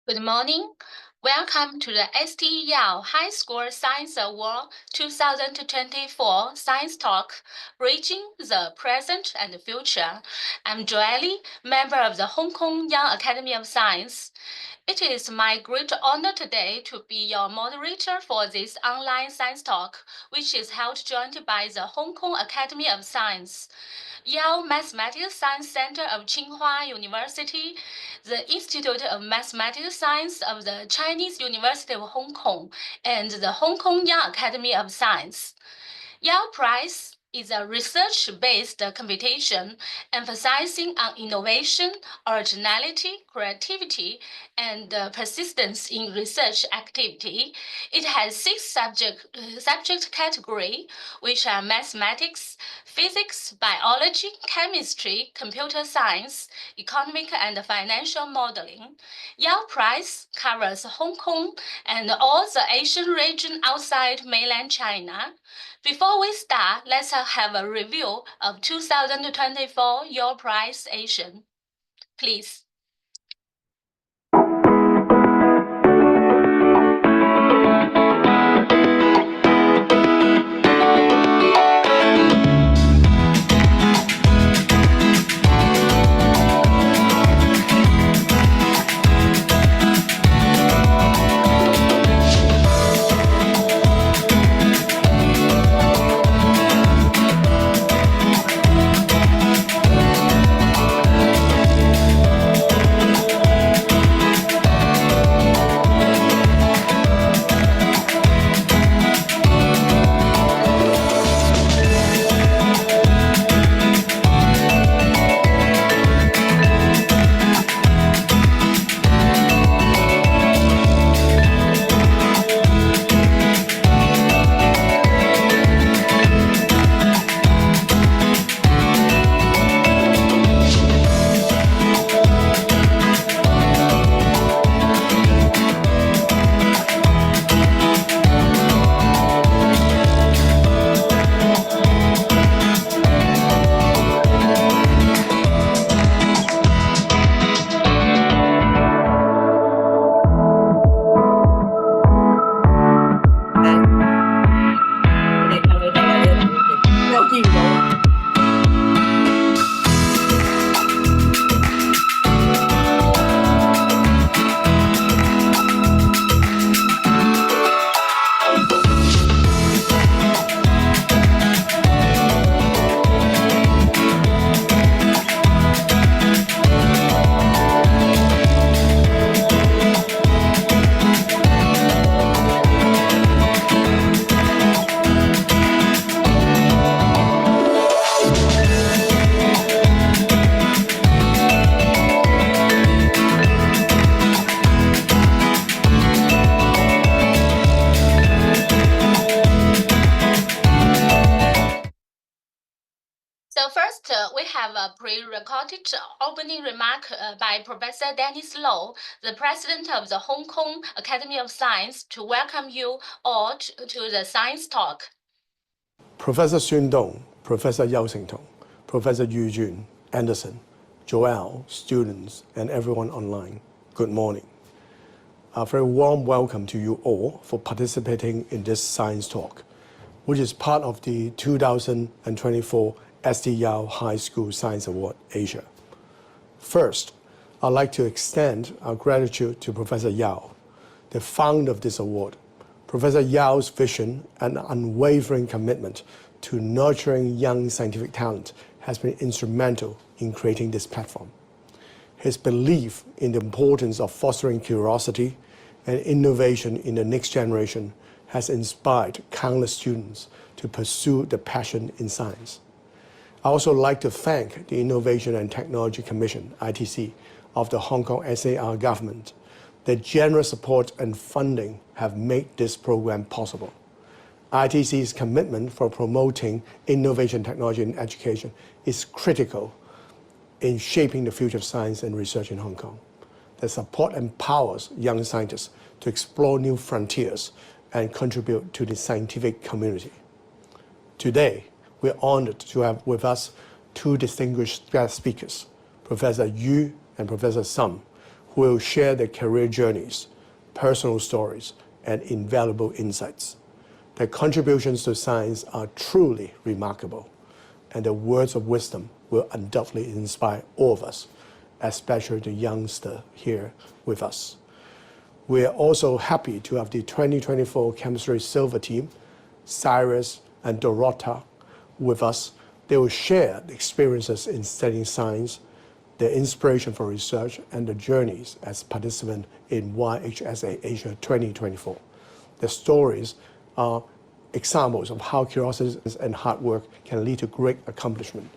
Good morning. Welcome to the ST Yao High School Science Award 2024 Science Talk, Bridging the Present and the Future. I'm Joelle, member of the Hong Kong Young Academy of Science. It is my great honor today to be your moderator for this online science talk, which is held jointly by the Hong Kong Academy of Science, Yale Mathematical Science Center of Tsinghua University, the Institute of Mathematical Science of the Chinese University of Hong Kong, and the Hong Kong Young Academy of Science. Yale Prize is a research-based competition emphasizing on innovation, originality, creativity, and persistence in research activity. It has 6 subject categories, which are mathematics, physics, biology, chemistry, computer science, economic and financial modeling. Yale Prize covers Hong Kong and all the Asian region outside mainland China. Before we start, let's have a review of 2024 Yale Prize Asian. Please. So first, we have a pre-recorded opening remark by Professor Dennis Low, the president of the Hong Kong Academy of Science, to welcome you all to the science talk. Professor Shing-Tung, Professor Shing-Tung, Professor Eugene, Anderson, Joelle, students, and everyone online, good morning. A very warm welcome to you all for participating in this science talk, which is part of the 2024 ST Yao High School Science Award Asia. First, I'd like to extend our gratitude to Professor Yao, the founder of this award. Professor Yao's vision and unwavering commitment to nurturing young scientific talent has been instrumental in creating this platform. His belief in the importance of fostering curiosity and innovation in the next generation has inspired countless students to pursue the passion in science. I also like to thank the Innovation and Technology Commission, ITC, of the Hong Kong SAR government. Their generous support and funding have made this program possible. ITC's commitment for promoting innovation, technology, and education is critical in shaping the future of science and research in Hong Kong. The support empowers young scientists to explore new frontiers and contribute to the scientific community. Today, we're honored to have with us two distinguished guest speakers, Professor Yu and Professor SHUM, who will share their career journeys, personal stories, and invaluable insights. Their contributions to science are truly remarkable, and their words of wisdom will undoubtedly inspire all of us, especially the youngster here with us. We are also happy to have the 2024 Chemistry Silver Team, Cyrus and Dorottya, with us. They will share the experiences in studying science, their inspiration for research, and their journeys as participants in YHSA Asia 2024. Their stories are examples of how curiosity and hard work can lead to great accomplishment.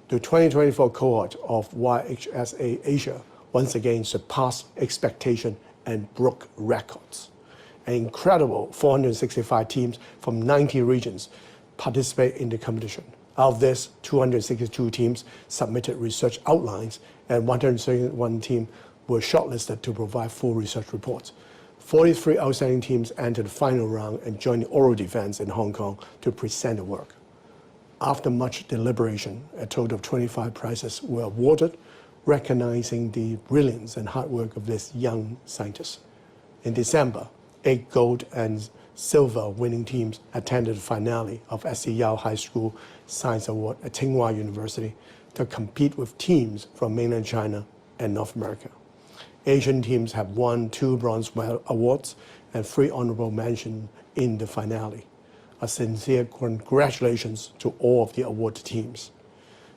The 2024 cohort of YHSA Asia once again surpassed expectation and broke records. An incredible 465 teams from 90 regions participate in the competition. Out of this, 262 teams submitted research outlines, and 131 teams were shortlisted to provide full research reports. 43 outstanding teams entered the final round and joined the oral defense in Hong Kong to present their work. After much deliberation, a total of 25 prizes were awarded, recognizing the brilliance and hard work of these young scientists. In December, 8 gold and silver winning teams attended the finale of SC Yao High School Science Award at Tsinghua University to compete with teams from mainland China and North America. Asian teams have won 2 bronze medal awards and 3 honorable mentions in the finale. A sincere congratulations to all of the awarded teams.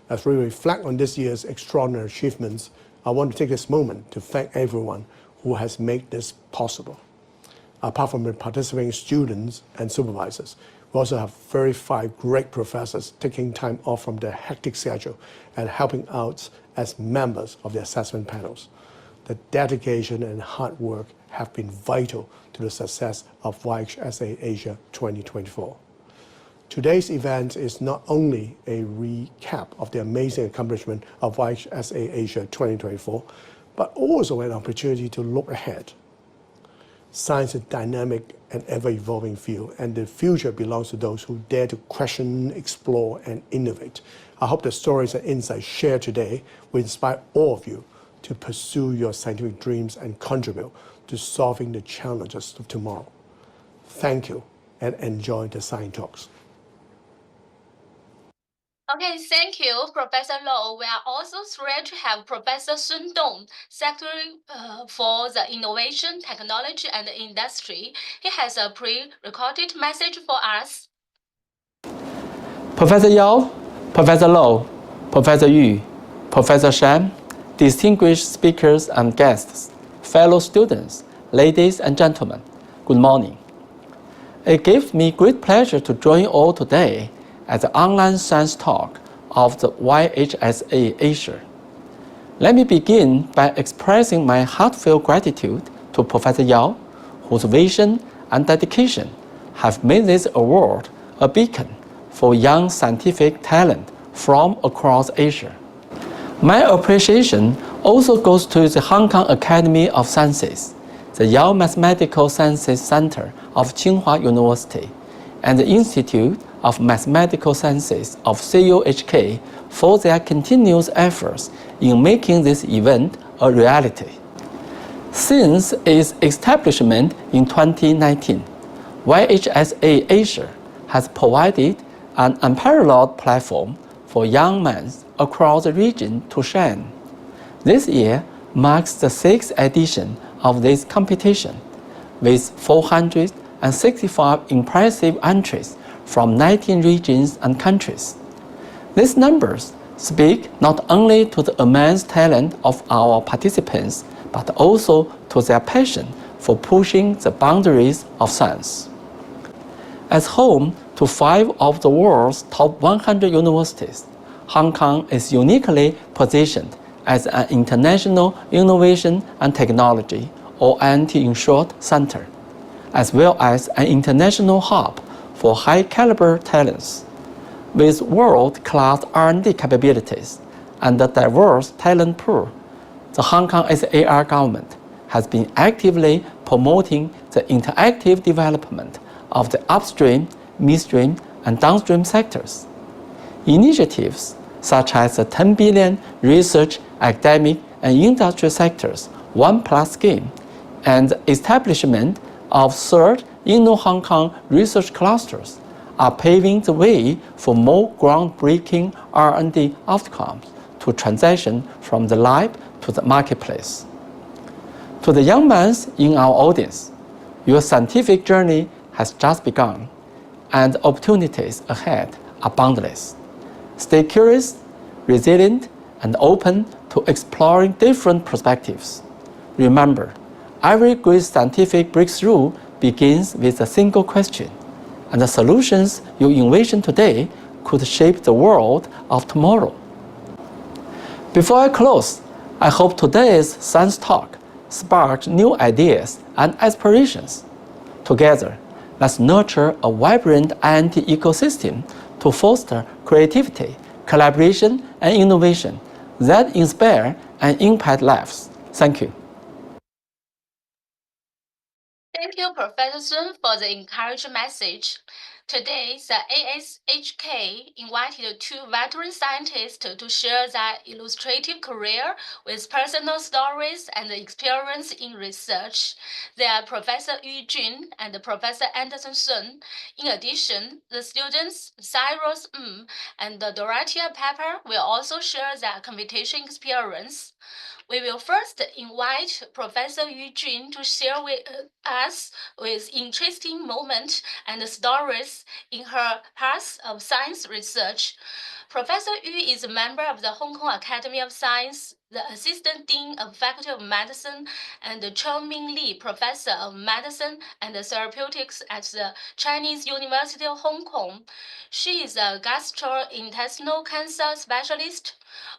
As we reflect on this year's extraordinary achievements, I want to take this moment to thank everyone who has made this possible. Apart from the participating students and supervisors, we also have 35 great professors taking time off from their hectic schedule and helping out as members of the assessment panels. The dedication and hard work have been vital to the success of YHSA Asia 2024. Today's event is not only a recap of the amazing accomplishment of YHSA Asia 2024, but also an opportunity to look ahead. Science is a dynamic and ever-evolving field, and the future belongs to those who dare to question, explore, and innovate. I hope the stories and insights shared today will inspire all of you to pursue your scientific dreams and contribute to solving the challenges of tomorrow. Thank you, and enjoy the Science Talks. Okay, thank you, Professor Low. We are also thrilled to have Professor Shing-Tung, Secretary for the Innovation, Technology and Industry. He has a pre-recorded message for us. Professor Yao, Professor Low, Professor Yu, Professor Shan, distinguished speakers and guests, fellow students, ladies and gentlemen, good morning. It gives me great pleasure to join you all today at the online science talk of the YHSA Asia. Let me begin by expressing my heartfelt gratitude to Professor Yao, whose vision and dedication have made this award a beacon for young scientific talent from across Asia. My appreciation also goes to the Hong Kong Academy of Sciences, the Yao Mathematical Sciences Center of Tsinghua University, and the Institute of Mathematical Sciences of CUHK for their continuous efforts in making this event a reality. Since its establishment in 2019, YHSA Asia has provided an unparalleled platform for young minds across the region to shine. This year marks the 6th edition of this competition, with 465 impressive entries from 19 regions and countries. These numbers speak not only to the immense talent of our participants, but also to their passion for pushing the boundaries of science. As home to 5 of the world's top 100 universities, Hong Kong is uniquely positioned as an international innovation and technology, or INT in short, center, as well as an international hub for high-caliber talents. With world-class R&D capabilities and a diverse talent pool, the Hong Kong SAR government has been actively promoting the interactive development of the upstream, midstream, and downstream sectors. Initiatives such as the 10 billion Research, Academic, and industry sectors 1+ scheme and establishment of third Indo-Hong Kong research clusters are paving the way for more groundbreaking R&D outcomes to transition from the lab to the marketplace. To the young minds in our audience, your scientific journey has just begun, and opportunities ahead are boundless. Stay curious, resilient, and open to exploring different perspectives. Remember, every great scientific breakthrough begins with a single question, and the solutions you envision today could shape the world of tomorrow. Before I close, I hope today's science talk sparked new ideas and aspirations. Together, let's nurture a vibrant INT ecosystem to foster creativity, collaboration, and innovation that inspire and impact lives. Thank you. Thank you, Professor Sun, for the encouraging message. Today, the ASHK invited two veteran scientists to share their illustrative career with personal stories and experience in research. They are Professor Yu Jun and Professor Anderson Sun. In addition, the students Cyrus and Dorottya Pepper will also share their computation experience. We will first invite Professor Yu Jun to share with us with interesting moments and stories in her path of science research. Professor Yu is a member of the Hong Kong Academy of Science, the Assistant Dean of Faculty of Medicine, and the Choh-Ming Lee Professor of Medicine and Therapeutics at the Chinese University of Hong Kong. She is a gastrointestinal cancer specialist.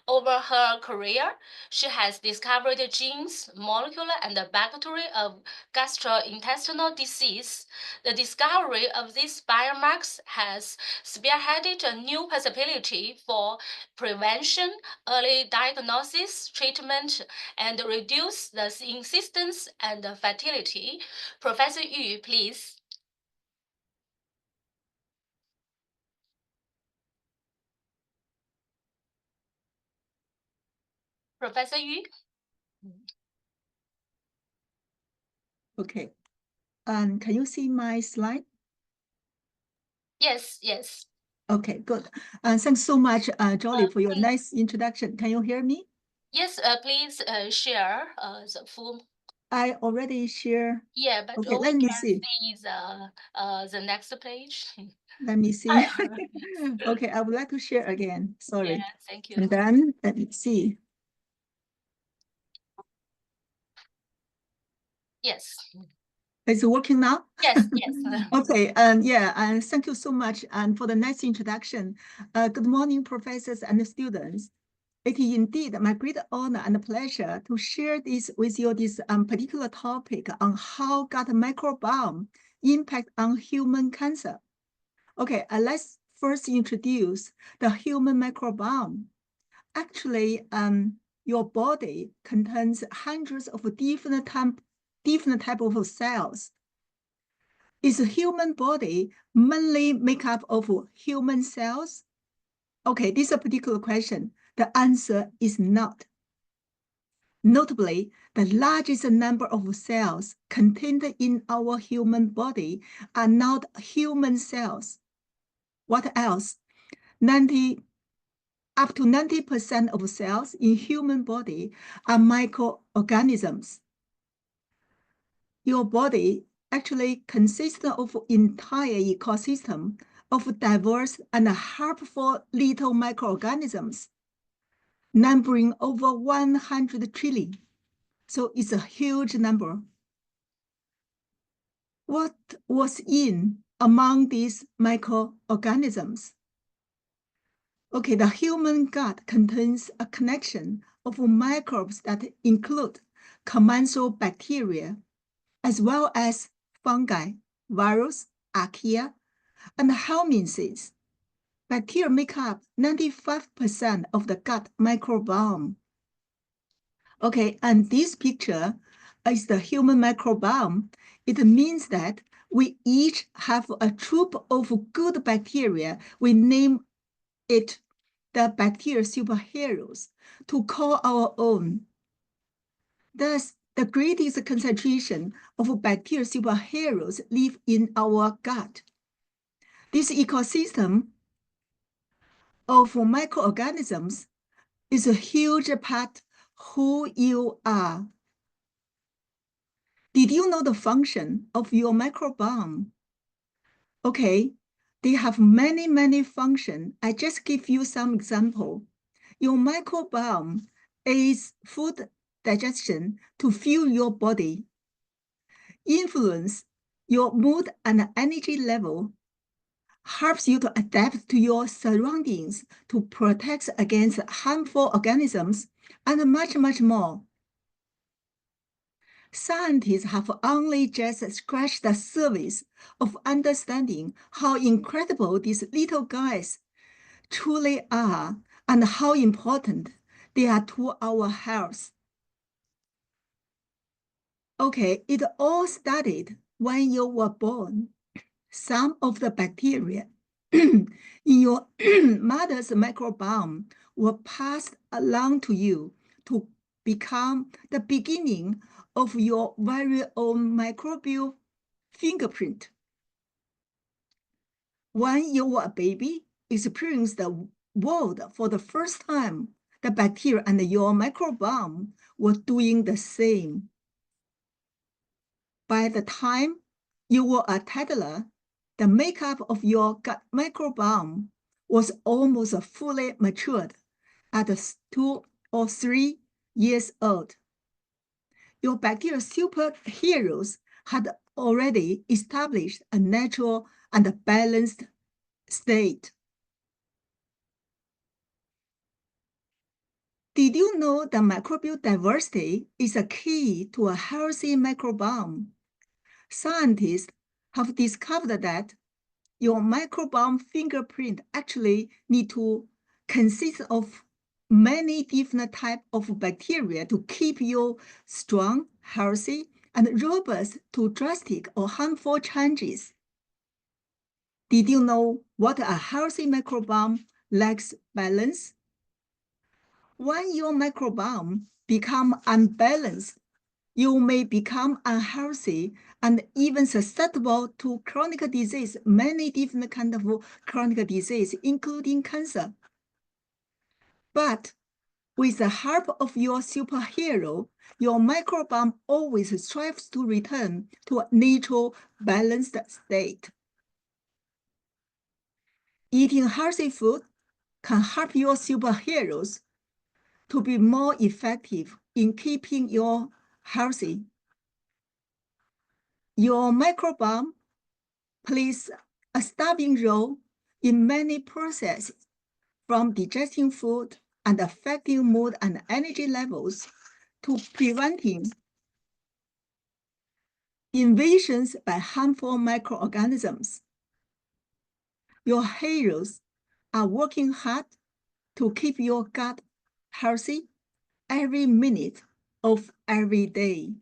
Over her career, she has discovered genes, molecular, and bacteria of gastrointestinal disease. The discovery of these biomarkers has spearheaded a new possibility for prevention, early diagnosis, treatment, and reduce the incidence and fatality. Professor Yu, please. Professor Yu? Okay. Can you see my slide? Yes, yes. Okay, good. Thanks so much, Jolie, for your nice introduction. Can you hear me? Yes, please share the full. I already share. Yeah, but okay, we let me can see. The next page. Let me see. Okay, I would like to share again. Sorry. Yeah, thank you. And then let me see. Yes. Is it working now? Yes, yes. Okay, and yeah, and thank you so much and for the nice introduction. Good morning, professors and students. It is indeed my great honor and pleasure to share this with you, this particular topic on how gut microbiome impact on human cancer. Okay, let's first introduce the human microbiome. Actually, your body contains hundreds of different type of cells. Is the human body mainly made up of human cells? Okay, this is a particular question. The answer is not. Notably, the largest number of cells contained in our human body are not human cells. What else? Up to 90% of cells in human body are microorganisms. Your body actually consists of entire ecosystem of diverse and harmful little microorganisms, numbering over 100 trillion. So it's a huge number. What was in among these microorganisms? Okay, the human gut contains a collection of microbes that include commensal bacteria, as well as fungi, virus, archaea, and helminthes. Bacteria make up 95% of the gut microbiome. Okay, and this picture is the human microbiome. It means that we each have a troop of good bacteria. We name it the bacteria superheroes to call our own. Thus, the greatest concentration of bacterial superheroes live in our gut. This ecosystem of microorganisms is a huge part who you are. Did you know the function of your microbiome? Okay, they have many functions. I just give you some example. Your microbiome aids food digestion to fuel your body, influence your mood and energy level, helps you to adapt to your surroundings, to protect against harmful organisms, and much more. Scientists have only just scratched the surface of understanding how incredible these little guys truly are and how important they are to our health. Okay, it all started when you were born. Some of the bacteria in your mother's microbiome were passed along to you to become the beginning of your very own microbial fingerprint. When you were a baby, experienced the world for the first time, the bacteria and your microbiome were doing the same. By the time you were a toddler, the makeup of your gut microbiome was almost fully matured at 2 or 3 years old. Your bacterial superheroes had already established a natural and balanced state. Did you know that microbial diversity is a key to a healthy microbiome? Scientists have discovered that your microbiome fingerprint actually need to consist of many different types of bacteria to keep you strong, healthy, and robust to drastic or harmful changes. Did you know what a healthy microbiome lacks balance? When your microbiome becomes unbalanced, you may become unhealthy and even susceptible to chronic disease, many different kinds of chronic disease, including cancer. But with the help of your superhero, your microbiome always strives to return to a natural, balanced state. Eating healthy food can help your superheroes to be more effective in keeping you healthy. Your microbiome plays a starving role in many processes, from digesting food and affecting mood and energy levels to preventing invasions by harmful microorganisms. Your heroes are working hard to keep your gut healthy every minute of every day.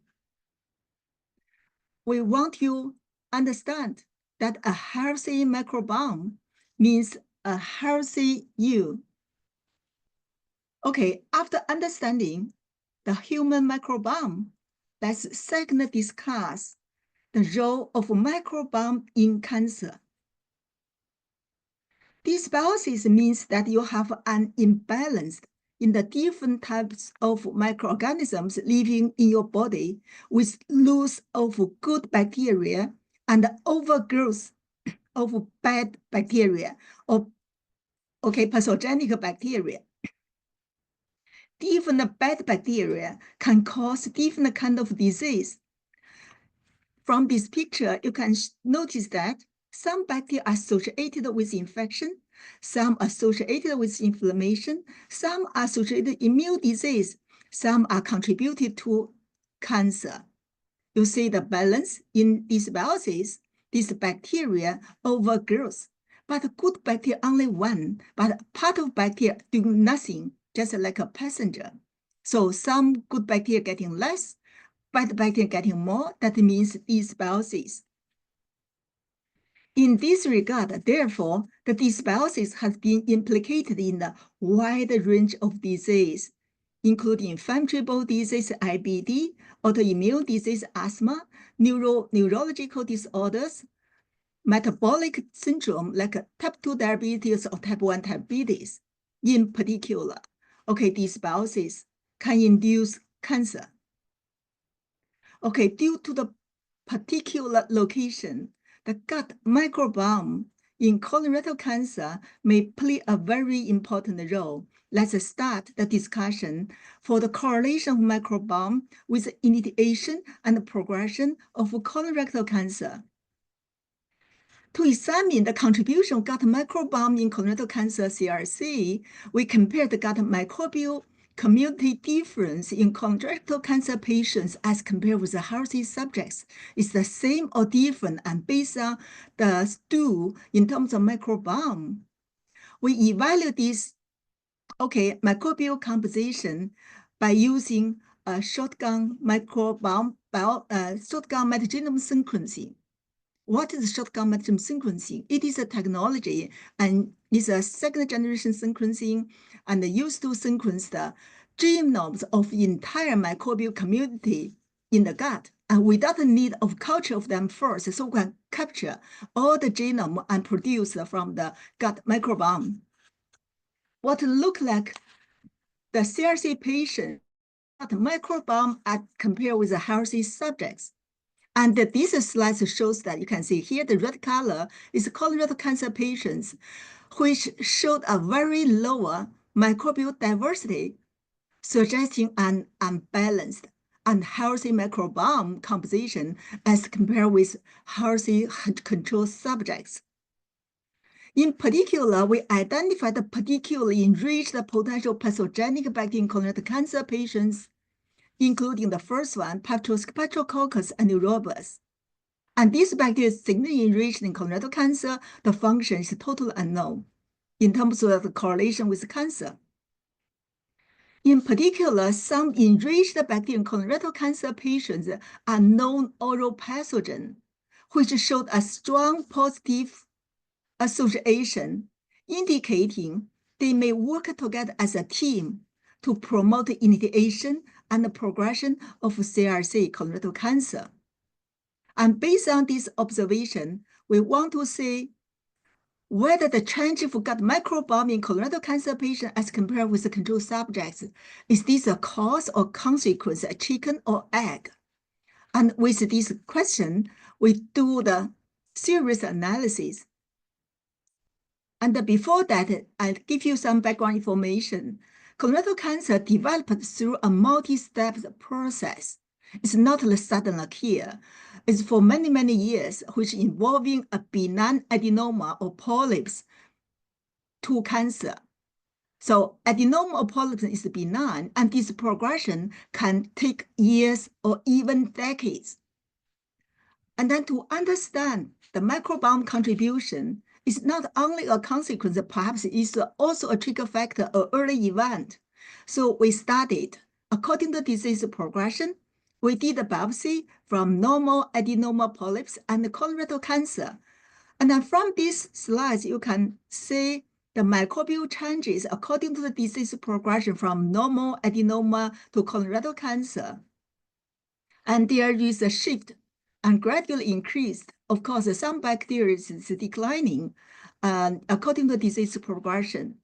We want you to understand that a healthy microbiome means a healthy you. Okay, after understanding the human microbiome, let's second discuss the role of microbiome in cancer. Dysbiosis means that you have an imbalance in the different types of microorganisms living in your body, with loss of good bacteria and overgrowth of bad bacteria or pathogenic bacteria. Different bad bacteria can cause different kind of disease. From this picture, you can notice that some bacteria are associated with infection, some associated with inflammation, some are associated with immune disease, some are contributed to cancer. You see the balance in dysbiosis, this bacteria overgrowth, but good bacteria only one, but part of bacteria doing nothing, just like a passenger. So some good bacteria getting less, bad bacteria getting more, that means dysbiosis. In this regard, therefore, the dysbiosis has been implicated in a wide range of disease, including inflammatory bowel disease, IBD, autoimmune disease, asthma, neurological disorders, metabolic syndrome like type 2 diabetes or type 1 diabetes. In particular, okay, dysbiosis can induce cancer. Okay, due to the particular location, the gut microbiome in colorectal cancer may play a very important role. Let's start the discussion for the correlation of microbiome with initiation and progression of colorectal cancer. To examine the contribution of gut microbiome in colorectal cancer CRC, we compare the gut microbial community difference in colorectal cancer patients as compared with the healthy subjects. Is the same or different, and based on the stool in terms of microbiome. We evaluate this microbial composition by using a shotgun metagenome sequencing. What is shotgun metagenome sequencing? It is a technology and is a second-generation sequencing and used to sequence the genomes of entire microbial community in the gut, and without the need of culture of them first, so we can capture all the genome and produce from the gut microbiome. What look like the CRC patient gut microbiome compared with the healthy subjects. And this slide shows that you can see here the red color is colorectal cancer patients, which showed a very lower microbial diversity, suggesting an unbalanced and healthy microbiome composition as compared with healthy control subjects. In particular, we identified the particularly enriched potential pathogenic bacteria in colorectal cancer patients, including the first one, Patriococcus anaerobus. And this bacteria is significantly enriched in colorectal cancer. The function is totally unknown in terms of the correlation with cancer. In particular, some enriched bacteria in colorectal cancer patients are known oral pathogen, which showed a strong positive association, indicating they may work together as a team to promote the initiation and the progression of CRC colorectal cancer. And based on this observation, we want to see whether the change of gut microbiome in colorectal cancer patients as compared with the control subjects, is this a cause or consequence, a chicken or egg? And with this question, we do the series analysis. And before that, I'll give you some background information. Colorectal cancer developed through a multi-step process. It's not sudden occur. It's for many, many years, which involving a benign adenoma or polyps to cancer. So adenoma or polyps is benign, and this progression can take years or even decades. And then to understand the microbiome contribution, is not only a consequence, perhaps it's also a trigger factor or early event. So we studied, according to disease progression, we did a biopsy from normal adenoma polyps and colorectal cancer. And then from these slides, you can see the microbial changes according to the disease progression from normal adenoma to colorectal cancer. And there is a shift and gradually increased. Of course, some bacteria is declining according to disease progression,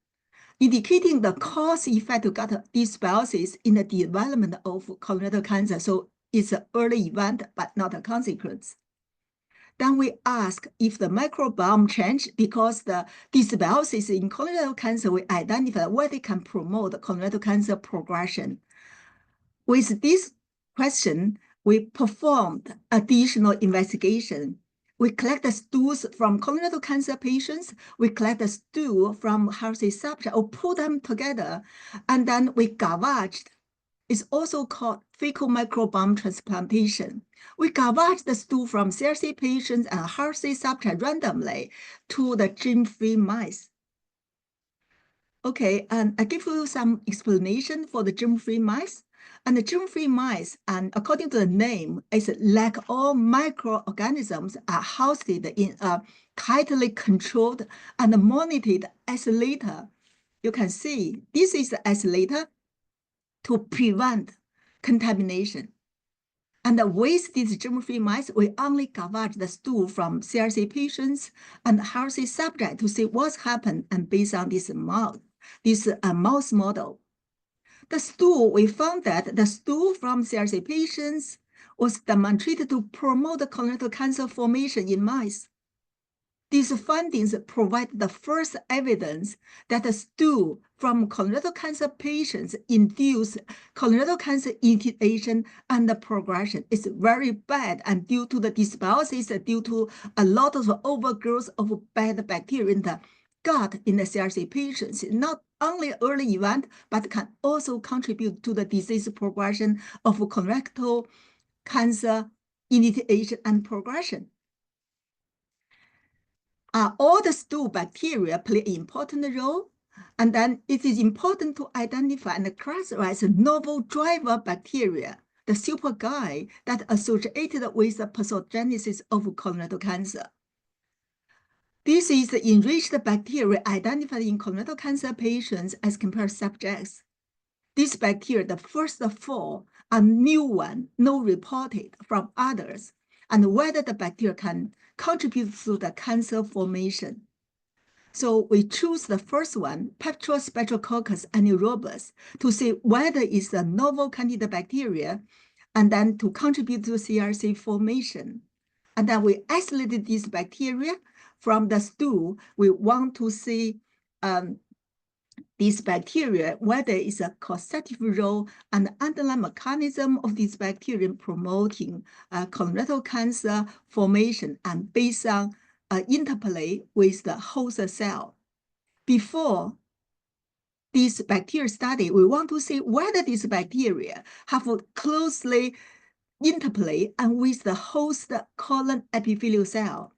indicating the cause effect of gut dysbiosis in the development of colorectal cancer. So it's an early event, but not a consequence. Then we ask if the microbiome changed because the dysbiosis in colorectal cancer, we identify whether it can promote colorectal cancer progression. With this question, we performed additional investigation. We collect the stools from colorectal cancer patients. We collect the stool from healthy subjects, or put them together, and then we gavaged. It's also called fecal microbiome transplantation. We gavaged the stool from CRC patients and healthy subjects randomly to the germ-free mice. Okay, and I give you some explanation for the germ-free mice. And the germ-free mice, and according to the name, is like all microorganisms are housed in a tightly controlled and monitored isolator. You can see this is the isolator. to prevent contamination. And with these germ-free mice, we only gavage the stool from CRC patients and healthy subjects to see what's happened, and based on this mouse model. The stool, we found that the stool from CRC patients was demonstrated to promote colorectal cancer formation in mice. These findings provide the first evidence that the stool from colorectal cancer patients induce colorectal cancer initiation and progression. It's very bad, and due to the dysbiosis, due to a lot of overgrowth of bad bacteria in the gut in the CRC patients, not only early event, but can also contribute to the disease progression of colorectal cancer initiation and progression. All the stool bacteria play an important role, and then it is important to identify and characterize novel driver bacteria, the super guy that associated with the pathogenesis of colorectal cancer. This is the enriched bacteria identified in colorectal cancer patients as compared subjects. These bacteria, the first four, are new one, no reported from others, and whether the bacteria can contribute to the cancer formation. So we choose the first one, Peptrospectrococcus anaerobus, to see whether it's a novel candidate bacteria, and then to contribute to CRC formation. And then we isolated these bacteria from the stool. We want to see these bacteria, whether it's a causative role and underlying mechanism of these bacteria promoting colorectal cancer formation, and based on interplay with the host cell. Before this bacteria study, we want to see whether these bacteria have closely interplay and with the host colon epithelial cell.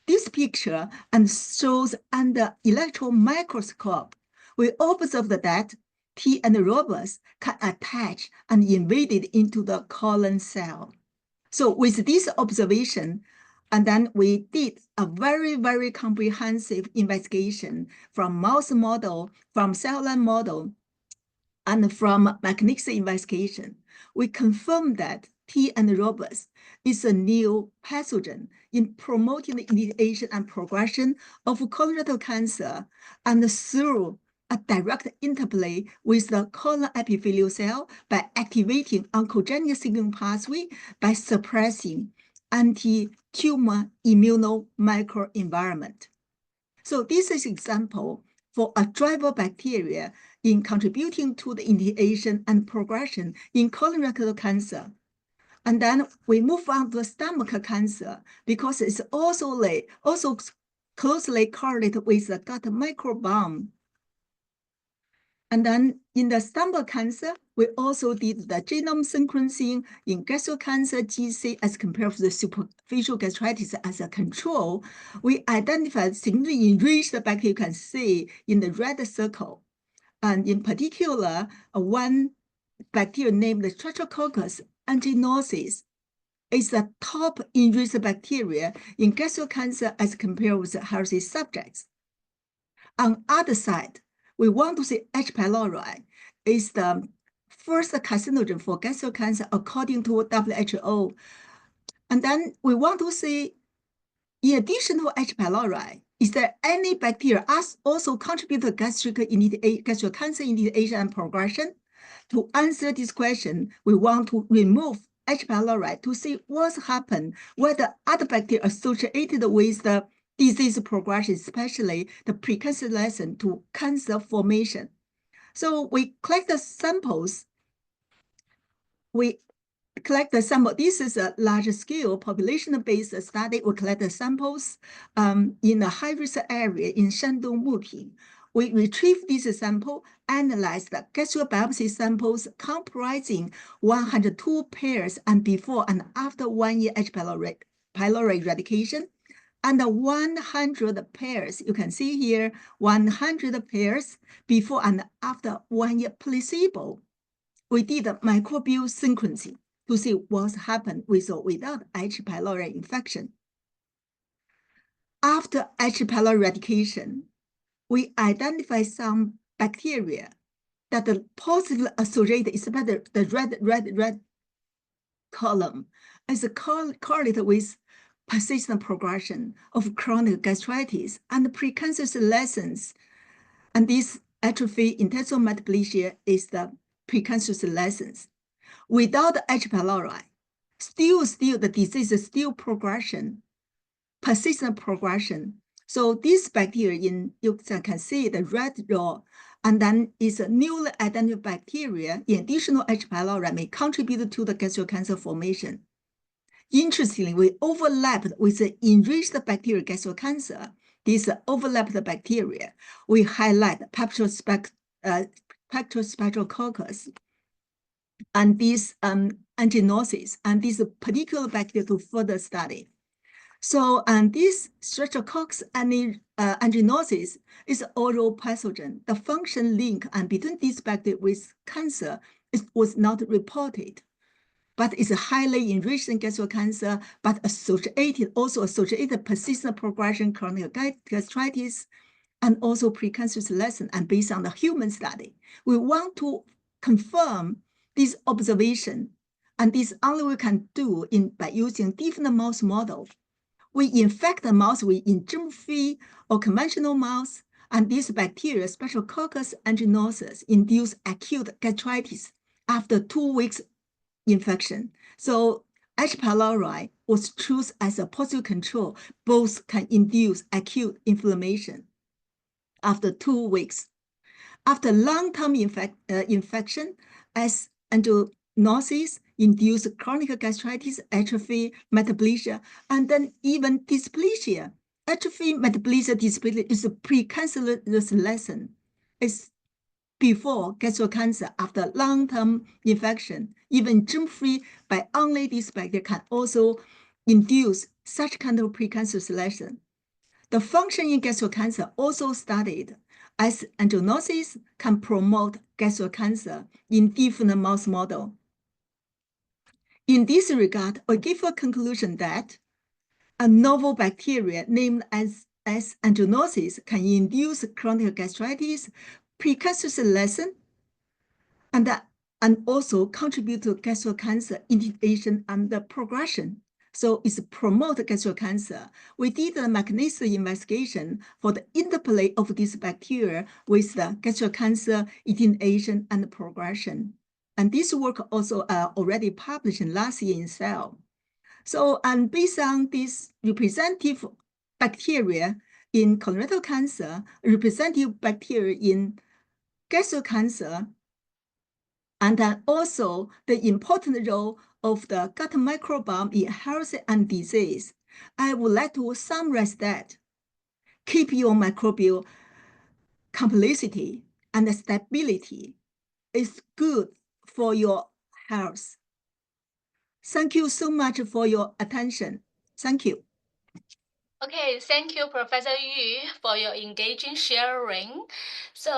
This picture and shows under electron microscope, we observed that T anaerobus can attach and invaded into the colon cell. So with this observation, and then we did a very, very comprehensive investigation from mouse model, from cell line model, and from mechanistic investigation. We confirmed that T anaerobus is a new pathogen in promoting the initiation and progression of colorectal cancer, and through a direct interplay with the colon epithelial cell by activating oncogenic signaling pathway by suppressing anti-tumor immunomicroenvironment. So this is an example for a driver bacteria in contributing to the initiation and progression in colorectal cancer. And then we move on to stomach cancer because it's also closely correlated with the gut microbiome. And then in the stomach cancer, we also did the genome sequencing in gastric cancer GC as compared to the superficial gastritis as a control. We identified significantly enriched bacteria you can see in the red circle. And in particular, one bacteria named Streptococcus aeruginosus is the top enriched bacteria in gastric cancer as compared with healthy subjects. On other side, we want to see H. pylori is the first carcinogen for gastric cancer according to WHO. And then we want to see, in addition to H. pylori, is there any bacteria also contribute to gastric cancer initiation and progression? To answer this question, we want to remove H. pylori to see what's happened, whether other bacteria associated with the disease progression, especially the precancer lesson to cancer formation. So we collect the samples. This is a large-scale population-based study. We collect the samples in a high-risk area in Shandong, Muping. We retrieve this sample, analyze the gastric biopsy samples comprising 102 pairs and before and after 1 year H. pylori eradication, and 100 pairs. You can see here 100 pairs before and after 1 year placebo. We did a microbial sequencing to see what's happened with or without H. pylori infection. After H. pylori eradication, we identify some bacteria that the positively associated, especially the red column, is correlated with persistent progression of chronic gastritis and precancerous lesions. And this atrophy intestinal metaplasia is the precancerous lesions. Without H. pylori, still the disease is still progression, persistent progression. So this bacteria you can see the red row, and then is a newly identified bacteria in additional H. pylori may contribute to the gastric cancer formation. Interestingly, we overlapped with the enriched bacterial gastric cancer. This overlapped bacteria, we highlight Pachyspectrococcus and these anginosis and this particular bacteria to further study. So, and this Streptococcus anginosis is oral pathogen. The function link and between this bacteria with cancer was not reported, but it's a highly enriched in gastric cancer, but also associated persistent progression, chronic gastritis, and also precancerous lesion. And based on the human study, we want to confirm this observation, and this only we can do by using different mouse model. We infect the mouse with germ-free or conventional mouse, and this bacteria, Streptococcus anginosus, induce acute gastritis after 2 weeks infection. So H. pylori was chosen as a positive control. Both can induce acute inflammation after 2 weeks. After long-term infection, as anginosis induce chronic gastritis, atrophy, metaplasia, and then even dysplasia. Atrophy, metaplasia, dysplasia is a precancerous lesion. It's before gastric cancer, after long-term infection, even germ-free by only this bacteria can also induce such kind of precancerous lesion. The function in gastric cancer also studied as anginosis can promote gastric cancer in different mouse model. In this regard, I give a conclusion that a novel bacteria named as anginosis can induce chronic gastritis, precancerous lesion, and also contribute to gastric cancer initiation and the progression. So it's promote gastric cancer. We did a mechanistic investigation for the interplay of this bacteria with the gastric cancer initiation and progression. And this work also already published last year in Cell. So, and based on this representative bacteria in colorectal cancer, representative bacteria in gastric cancer, and then also the important role of the gut microbiome in health and disease, I would like to summarize that. Keep your microbial complexity and stability is good for your health. Thank you so much for your attention. Thank you. Okay, thank you, Professor Yu, for your engaging sharing. So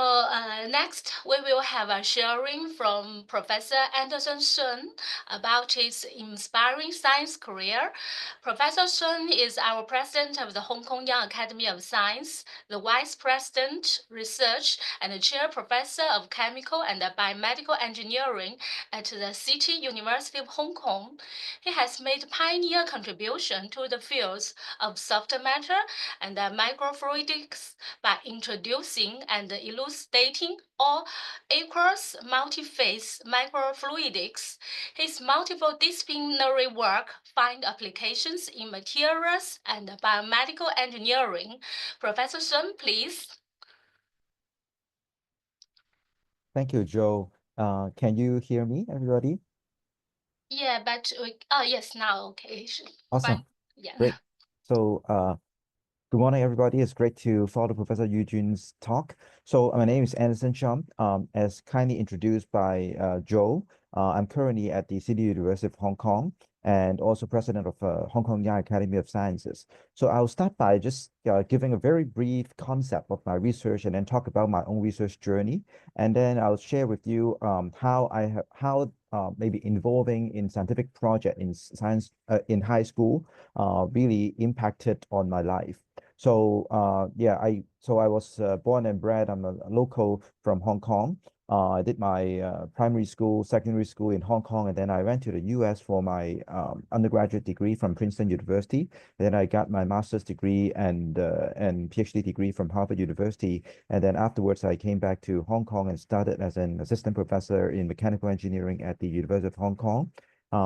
next, we will have a sharing from Professor Anderson Sun about his inspiring science career. Professor Sun is our president of the Hong Kong Young Academy of Science, the vice president, research, and the chair professor of chemical and biomedical engineering at the City University of Hong Kong. He has made pioneer contribution to the fields of soft matter and microfluidics by introducing and elucidating all aqueous multi-phase microfluidics. His multiple disciplinary work find applications in materials and biomedical engineering. Professor Sun, please. Thank you, Joe. Can you hear me, everybody? Yeah, but yes, now okay. Awesome. Fine. Yeah. Great. So good morning, everybody. It's great to follow Professor Eugene's talk. So my name is Anderson SHUM. As kindly introduced by Joe, I'm currently at the City University of Hong Kong and also president of Hong Kong Young Academy of Sciences. So I'll start by just giving a very brief concept of my research and then talk about my own research journey. And then I'll share with you how maybe involving in scientific project in science in high school really impacted on my life. So I was born and bred. I'm a local from Hong Kong. I did my primary school, secondary school in Hong Kong, and then I went to the US for my undergraduate degree from Princeton University. And then I got my master's degree and PhD degree from Harvard University. And then afterwards, I came back to Hong Kong and started as an assistant professor in mechanical engineering at the University of Hong Kong.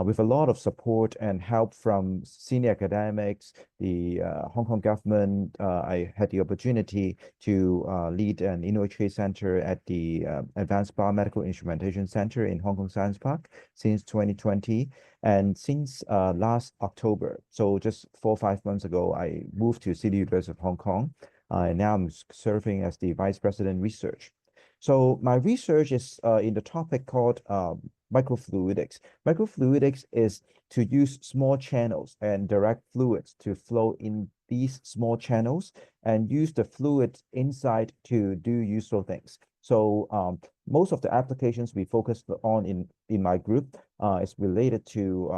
With a lot of support and help from senior academics, the Hong Kong government, I had the opportunity to lead an innovation center at the Advanced Biomedical Instrumentation Center in Hong Kong Science Park since 2020. And since last October, so just 4 or 5 months ago, I moved to City University of Hong Kong. And now I'm serving as the Vice President Research. So my research is in the topic called microfluidics. Microfluidics is to use small channels and direct fluids to flow in these small channels and use the fluid inside to do useful things. So most of the applications we focus on in my group is related to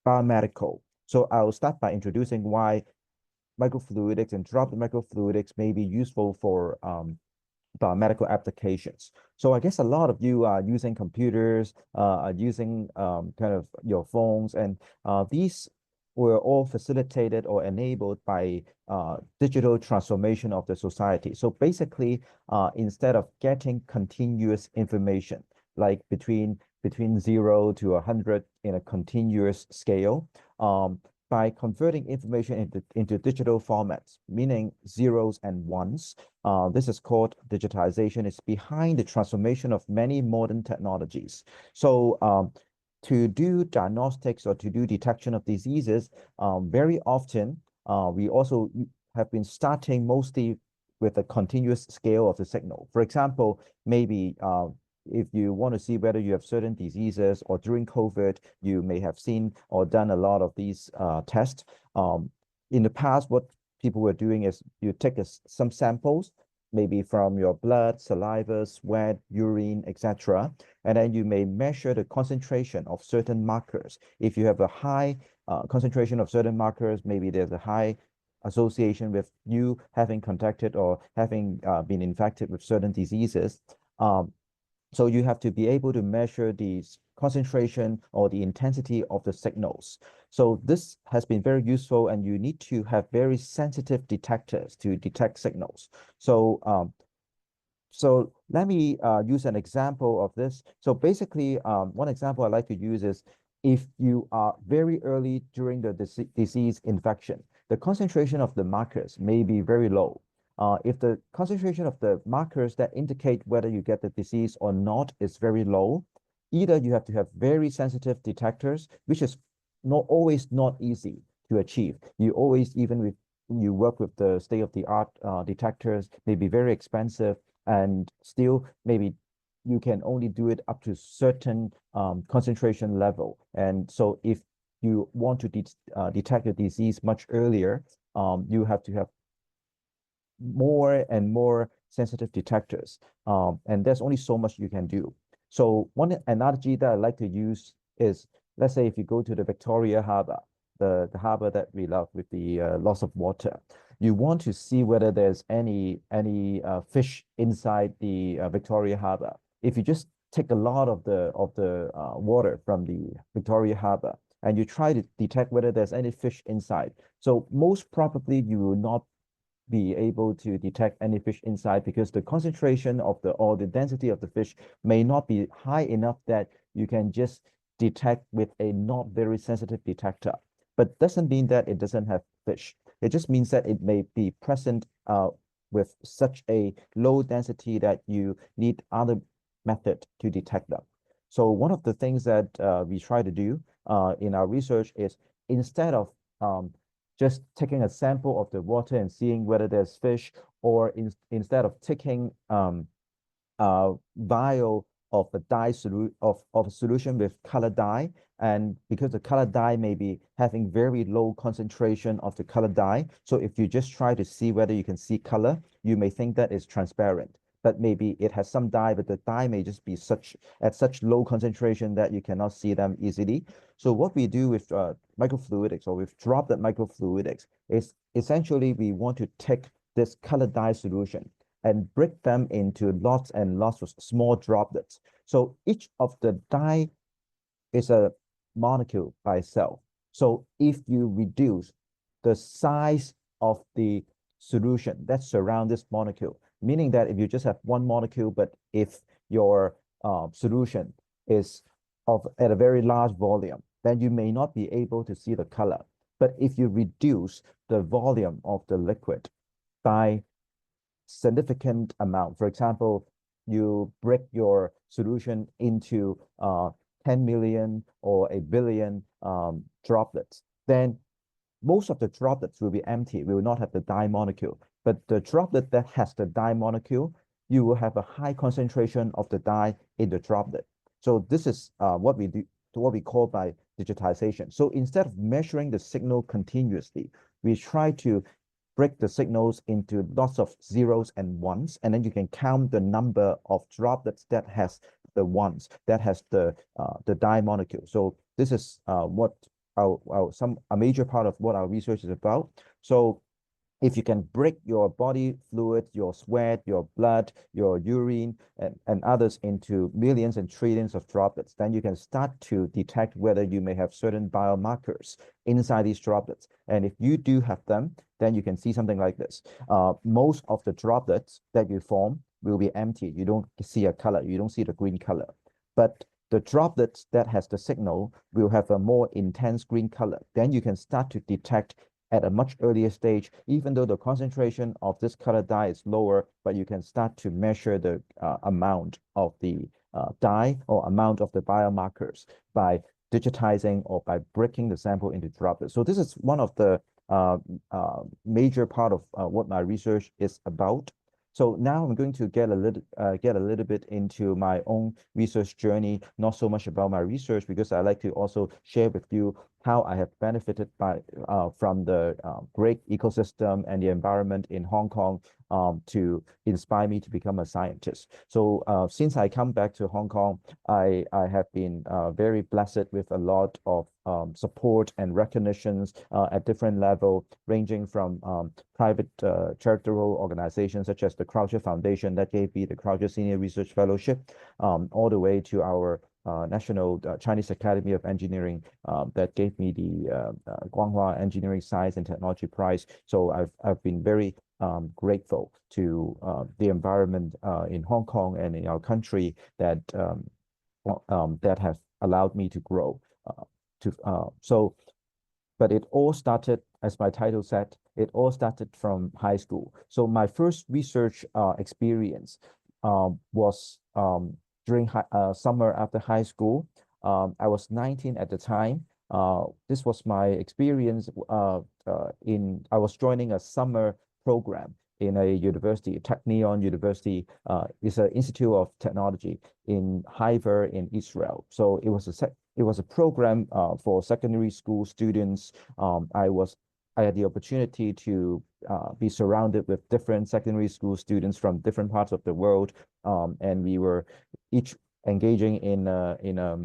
biomedical. So I'll start by introducing why microfluidics and droplet microfluidics may be useful for biomedical applications. So I guess a lot of you are using computers, are using kind of your phones, and these were all facilitated or enabled by digital transformation of the society. So basically, instead of getting continuous information, like between 0 to 100 in a continuous scale, by converting information into digital formats, meaning zeros and ones. This is called digitization. It's behind the transformation of many modern technologies. So to do diagnostics or to do detection of diseases, very often we also have been starting mostly with a continuous scale of the signal. For example, maybe if you want to see whether you have certain diseases, or during COVID, you may have seen or done a lot of these tests. In the past, what people were doing is you take some samples, maybe from your blood, saliva, sweat, urine, etc. And then you may measure the concentration of certain markers. If you have a high concentration of certain markers, maybe there's a high association with you having contacted or having been infected with certain diseases. So you have to be able to measure the concentration or the intensity of the signals. So this has been very useful, and you need to have very sensitive detectors to detect signals. So so let me use an example of this. So basically, one example I like to use is if you are very early during the disease infection, the concentration of the markers may be very low. If the concentration of the markers that indicate whether you get the disease or not is very low, either you have to have very sensitive detectors, which is not always not easy to achieve. You always, even with you work with the state-of-the-art detectors, may be very expensive, and still maybe you can only do it up to certain concentration level. And so if you want to detect the disease much earlier, you have to have more and more sensitive detectors. And there's only so much you can do. So one analogy that I like to use is, let's say if you go to the Victoria Harbour, the harbor that we love with the loss of water, you want to see whether there's any fish inside the Victoria Harbour. If you just take a lot of the water from the Victoria Harbour and you try to detect whether there's any fish inside, so most probably you will not be able to detect any fish inside, because the concentration of or the density of the fish may not be high enough that you can just detect with a not very sensitive detector. But doesn't mean that it doesn't have fish. It just means that it may be present with such a low density that you need other method to detect them. So one of the things that we try to do in our research is, instead of just taking a sample of the water and seeing whether there's fish, or instead of taking vial of a dye of a solution with colored dye, and because the colored dye may be having very low concentration of the colored dye, so if you just try to see whether you can see color, you may think that it's transparent. But maybe it has some dye, but the dye may just be at such low concentration that you cannot see them easily. So what we do with microfluidics, or with droplet microfluidics, is essentially we want to take this colored dye solution and break them into lots and lots of small droplets. So each of the dye is a molecule by itself. So if you reduce the size of the solution that surrounds this molecule, meaning that if you just have one molecule, but if your solution is at a very large volume, then you may not be able to see the color. But if you reduce the volume of the liquid by significant amount, for example, you break your solution into 10 million or a billion droplets, then most of the droplets will be empty. We will not have the dye molecule. But the droplet that has the dye molecule, you will have a high concentration of the dye in the droplet. So this is what we call by digitization. So instead of measuring the signal continuously, we try to break the signals into lots of zeros and ones, and then you can count the number of droplets that has the ones, that has the dye molecule. So this is what a major part of what our research is about. So if you can break your body fluid, your sweat, your blood, your urine, and others into millions and trillions of droplets, then you can start to detect whether you may have certain biomarkers inside these droplets. And if you do have them, then you can see something like this. Most of the droplets that you form will be empty. You don't see a color. You don't see the green color. But the droplets that has the signal will have a more intense green color. Then you can start to detect at a much earlier stage, even though the concentration of this color dye is lower, but you can start to measure the amount of the dye or amount of the biomarkers by digitizing or by breaking the sample into droplets. So this is one of the major part of what my research is about. So now I'm going to get a little bit into my own research journey, not so much about my research, because I like to also share with you how I have benefited from the great ecosystem and the environment in Hong Kong to inspire me to become a scientist. So since I come back to Hong Kong, I have been very blessed with a lot of support and recognitions at different levels, ranging from private charitable organizations such as the Croucher Foundation that gave me the Croucher Senior Research Fellowship, all the way to our National Chinese Academy of Engineering that gave me the Guanghua Engineering Science and Technology Prize. So I've been very grateful to the environment in Hong Kong and in our country that that have allowed me to grow. But it all started, as my title said, it all started from high school. So my first research experience was during summer after high school. I was 19 at the time. This was my experience I was joining a summer program in a university, Technion University. It's an Institute of Technology in Haifa in Israel. So it was a program for secondary school students. I had the opportunity to be surrounded with different secondary school students from different parts of the world, and we were each engaging in a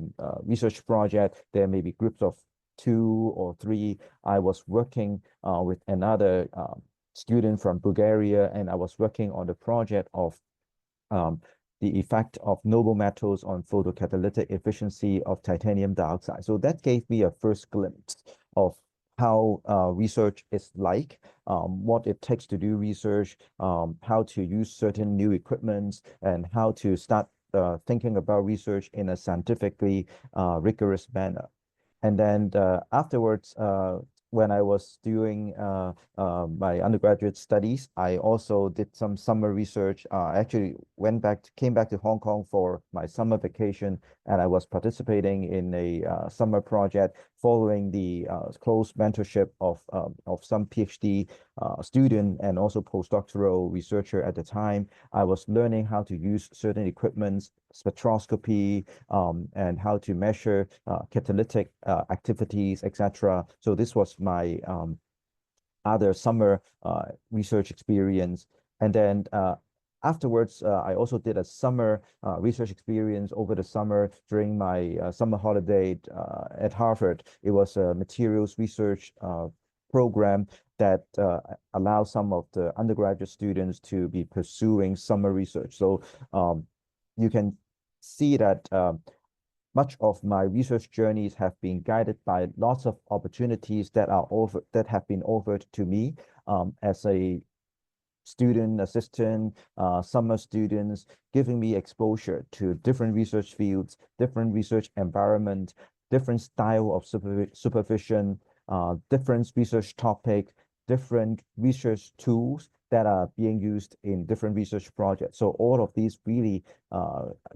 research project. There may be groups of 2 or 3. I was working with another student from Bulgaria, and I was working on the project of the effect of noble metals on photocatalytic efficiency of titanium dioxide. So that gave me a first glimpse of how research is like, what it takes to do research, how to use certain new equipments, and how to start thinking about research in a scientifically rigorous manner. And then afterwards, when I was doing my undergraduate studies, I also did some summer research. I actually came back to Hong Kong for my summer vacation, and I was participating in a summer project following the close mentorship of some PhD student and also postdoctoral researcher at the time. I was learning how to use certain equipments, spectroscopy, and how to measure catalytic activities, etc. So this was my other summer research experience. And then afterwards, I also did a summer research experience over the summer during my summer holiday at Harvard. It was a materials research program that allows some of the undergraduate students to be pursuing summer research. So you can see that much of my research journeys have been guided by lots of opportunities that have been offered to me as a student assistant, summer students, giving me exposure to different research fields, different research environment, different style of supervision, different research topic, different research tools that are being used in different research projects. So all of these really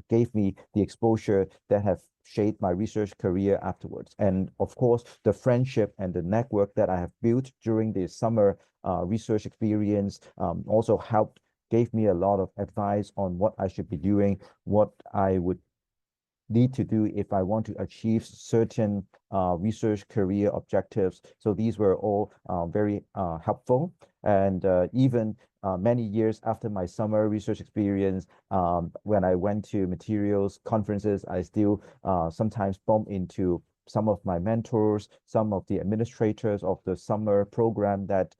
gave me the exposure that have shaped my research career afterwards. And of course, the friendship and the network that I have built during the summer research experience also gave me a lot of advice on what I should be doing, what I would need to do if I want to achieve certain research career objectives. So these were all very helpful. And even many years after my summer research experience, when I went to materials conferences, I still sometimes bump into some of my mentors, some of the administrators of the summer program that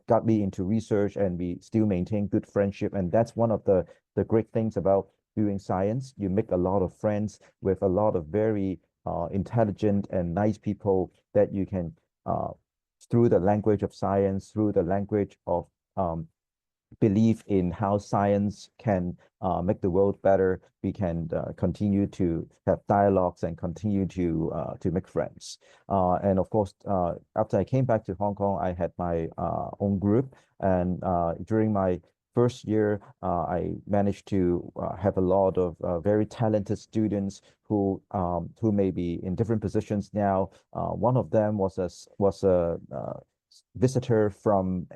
got me into research, and we still maintain good friendship. And that's one of the great things about doing science. You make a lot of friends with a lot of very intelligent and nice people that you can, through the language of science, through the language of belief in how science can make the world better, we can continue to have dialogues and continue to make friends. And of course, after I came back to Hong Kong, I had my own group, and during my first year, I managed to have a lot of very talented students who may be in different positions now. One of them was a visitor from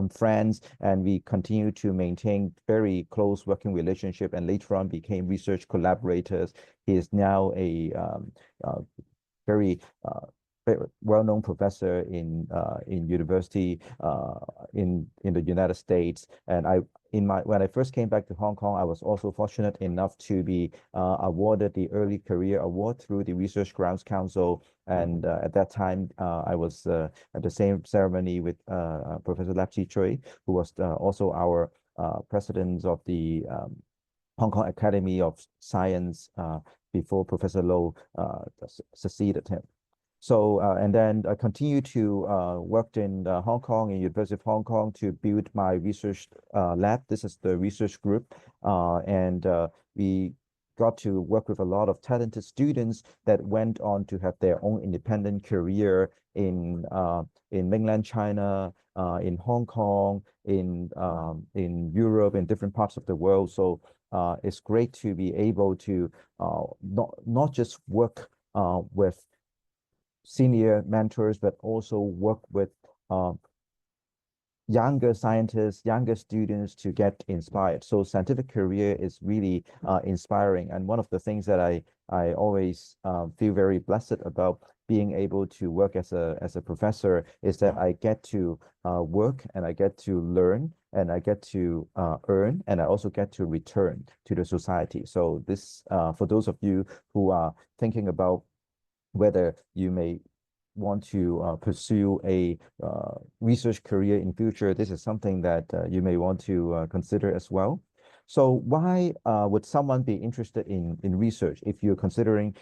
France, and we continue to maintain very close working relationship, and later on became research collaborators. He is now a very well-known professor in university in the United States. And when I first came back to Hong Kong, I was also fortunate enough to be awarded the Early Career Award through the Research Grounds Council. And at that time, I was at the same ceremony with Professor Lap Chi Chui, who was also our president of the Hong Kong Academy of Science before Professor Low succeeded him. So, and then I continued to work in Hong Kong, in University of Hong Kong, to build my research lab. This is the research group. And we got to work with a lot of talented students that went on to have their own independent career in mainland China, in Hong Kong, in Europe, in different parts of the world. So it's great to be able to not just work with senior mentors, but also work with younger scientists, younger students to get inspired. So scientific career is really inspiring. And one of the things that I always feel very blessed about being able to work as a professor is that I get to work, and I get to learn, and I get to earn, and I also get to return to the society. So this, for those of you who are thinking about whether you may want to pursue a research career in future, this is something that you may want to consider as well. So why would someone be interested in research if you're considering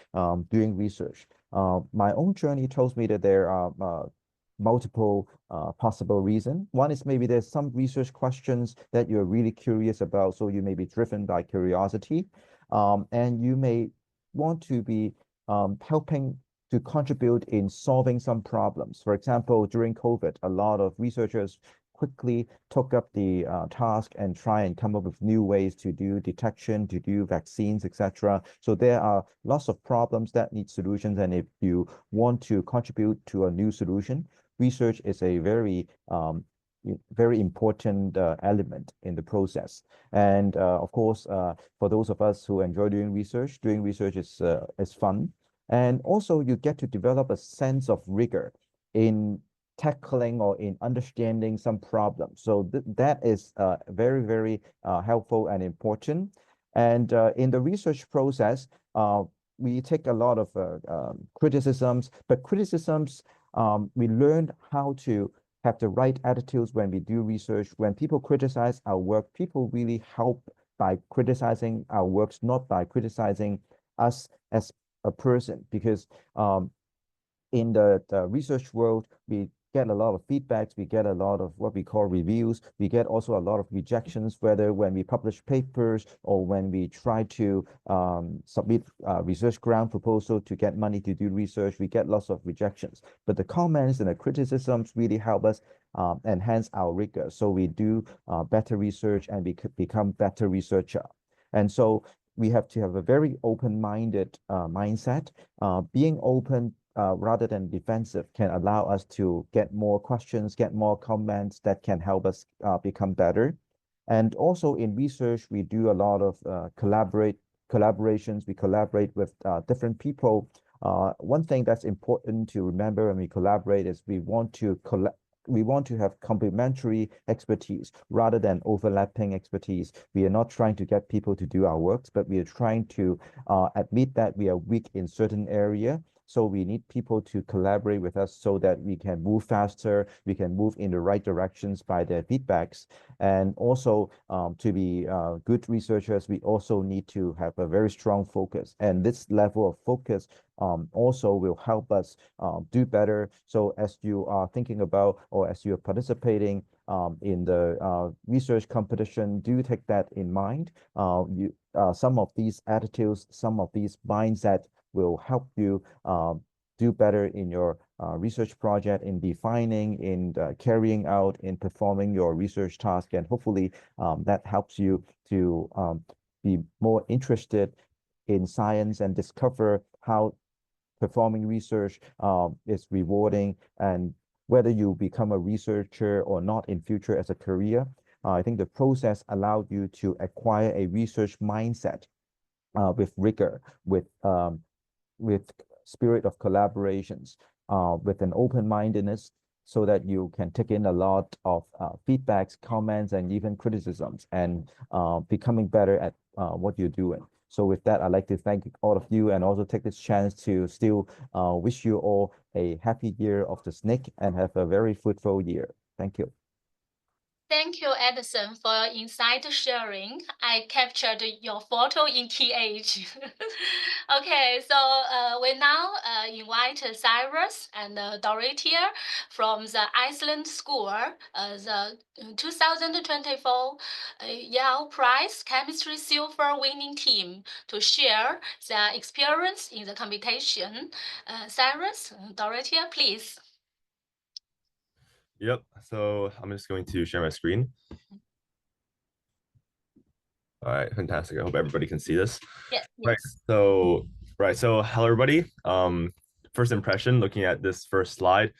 doing research? My own journey tells me that there are multiple possible reasons. One is maybe there's some research questions that you're really curious about, so you may be driven by curiosity, and you may want to be helping to contribute in solving some problems. For example, during COVID, a lot of researchers quickly took up the task and try and come up with new ways to do detection, to do vaccines, etc. So there are lots of problems that need solutions, and if you want to contribute to a new solution, research is a very important element in the process. And of course, for those of us who enjoy doing research is fun. And also you get to develop a sense of rigor in tackling or in understanding some problems. So that is very, very helpful and important. And in the research process, we take a lot of criticisms, but criticisms We learned how to have the right attitudes when we do research. When people criticize our work, people really help by criticizing our works, not by criticizing us as a person, because in the research world, we get a lot of feedbacks, we get a lot of what we call reviews, we get also a lot of rejections, whether when we publish papers or when we try to submit research grant proposal to get money to do research, we get lots of rejections. But the comments and the criticisms really help us enhance our rigor. So we do better research and we could become better researcher. And so we have to have a very open-minded mindset. Being open rather than defensive can allow us to get more questions, get more comments that can help us become better. And also in research, we do a lot of collaborations. We collaborate with different people. One thing that's important to remember when we collaborate is we want to have complementary expertise rather than overlapping expertise. We are not trying to get people to do our works, but we are trying to admit that we are weak in certain area. So we need people to collaborate with us so that we can move faster, we can move in the right directions by their feedbacks. And also to be good researchers, we also need to have a very strong focus. And this level of focus also will help us do better. So as you are thinking about or as you are participating in the research competition, do take that in mind. Some of these attitudes, some of these mindsets will help you do better in your research project, in defining, in carrying out, in performing your research task. And hopefully that helps you to be more interested in science and discover how performing research is rewarding, and whether you become a researcher or not in future as a career. I think the process allowed you to acquire a research mindset with rigor, with spirit of collaborations, with an open-mindedness, so that you can take in a lot of feedbacks, comments, and even criticisms, and becoming better at what you're doing. So with that, I'd like to thank all of you and also take this chance to still wish you all a happy year of the snake and have a very fruitful year. Thank you. Thank you, Edison, for your insight sharing. I captured your photo in TH. Okay, so we now invite Cyrus and Dorottya from the Iceland School, the 2024 Yale Prize Chemistry Silver winning team, to share their experience in the competition. Cyrus, Dorottya, please. Yep, so I'm just going to share my screen. All right, fantastic. I hope everybody can see this. Yes. Right. So hello everybody. First impression, looking at this first slide,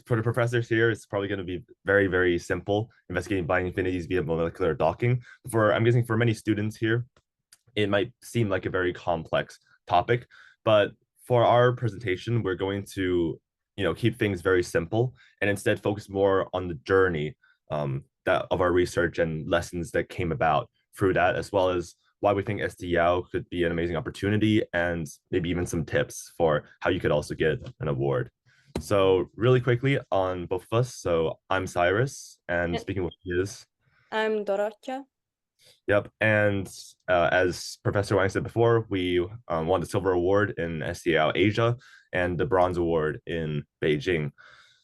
for the professors here, it's probably going to be very, very simple, investigating binding affinities via molecular docking. I'm guessing for many students here, it might seem like a very complex topic, but for our presentation, we're going to keep things very simple and instead focus more on the journey of our research and lessons that came about through that, as well as why we think STL could be an amazing opportunity, and maybe even some tips for how you could also get an award. So really quickly on both of us. So I'm Cyrus, and speaking with you is... I'm Dorottya. Yep, and as Professor Wang said before, we won the silver award in STL Asia and the bronze award in Beijing.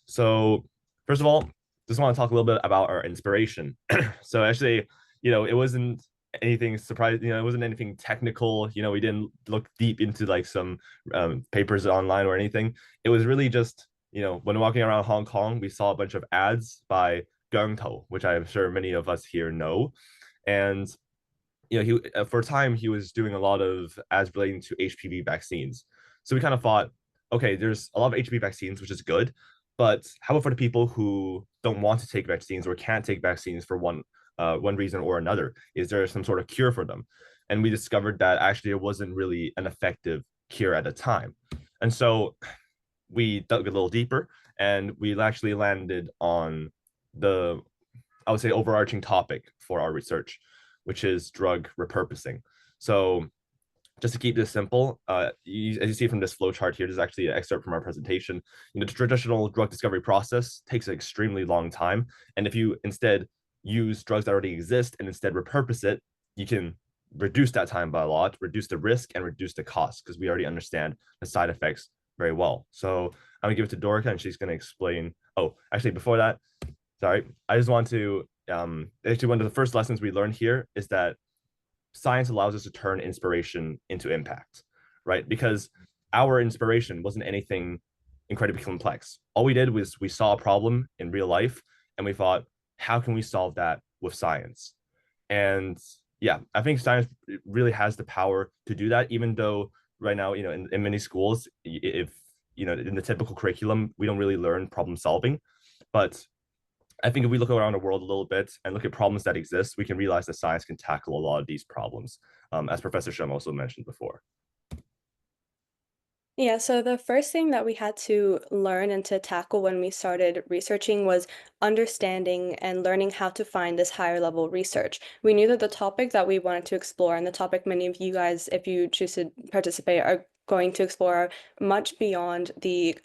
So first of all, just want to talk a little bit about our inspiration. So actually, it wasn't anything surprising, it wasn't anything technical, we didn't look deep into like some papers online or anything. It was really just, when walking around Hong Kong, we saw a bunch of ads by Gang-to, which I'm sure many of us here know. And he for a time he was doing a lot of ads relating to HPV vaccines. So we kind of thought, okay, there's a lot of HPV vaccines, which is good, but how about for the people who don't want to take vaccines or can't take vaccines for one reason or another? Is there some sort of cure for them? And we discovered that actually it wasn't really an effective cure at the time. And so we dug a little deeper, and we actually landed on the, I would say, overarching topic for our research, which is drug repurposing. So just to keep this simple, as you see from this flow chart here, this is actually an excerpt from our presentation. The traditional drug discovery process takes an extremely long time. And if you instead use drugs that already exist and instead repurpose it, you can reduce that time by a lot, reduce the risk, and reduce the cost, because we already understand the side effects very well. So I'm gonna give it to Dorottya, and she's gonna explain. Oh, actually, before that, sorry, I just want to actually, one of the first lessons we learned here is that science allows us to turn inspiration into impact, right? Because our inspiration wasn't anything incredibly complex. All we did was we saw a problem in real life and we thought, how can we solve that with science? And yeah, I think science really has the power to do that, even though right now, in many schools, if, in the typical curriculum, we don't really learn problem solving. But I think if we look around the world a little bit and look at problems that exist, we can realize that science can tackle a lot of these problems, as Professor SHUM also mentioned before. Yeah, so the first thing that we had to learn and to tackle when we started researching was understanding and learning how to find this higher level research. We knew that the topic that we wanted to explore, and the topic many of you guys, if you choose to participate, are going to explore much beyond the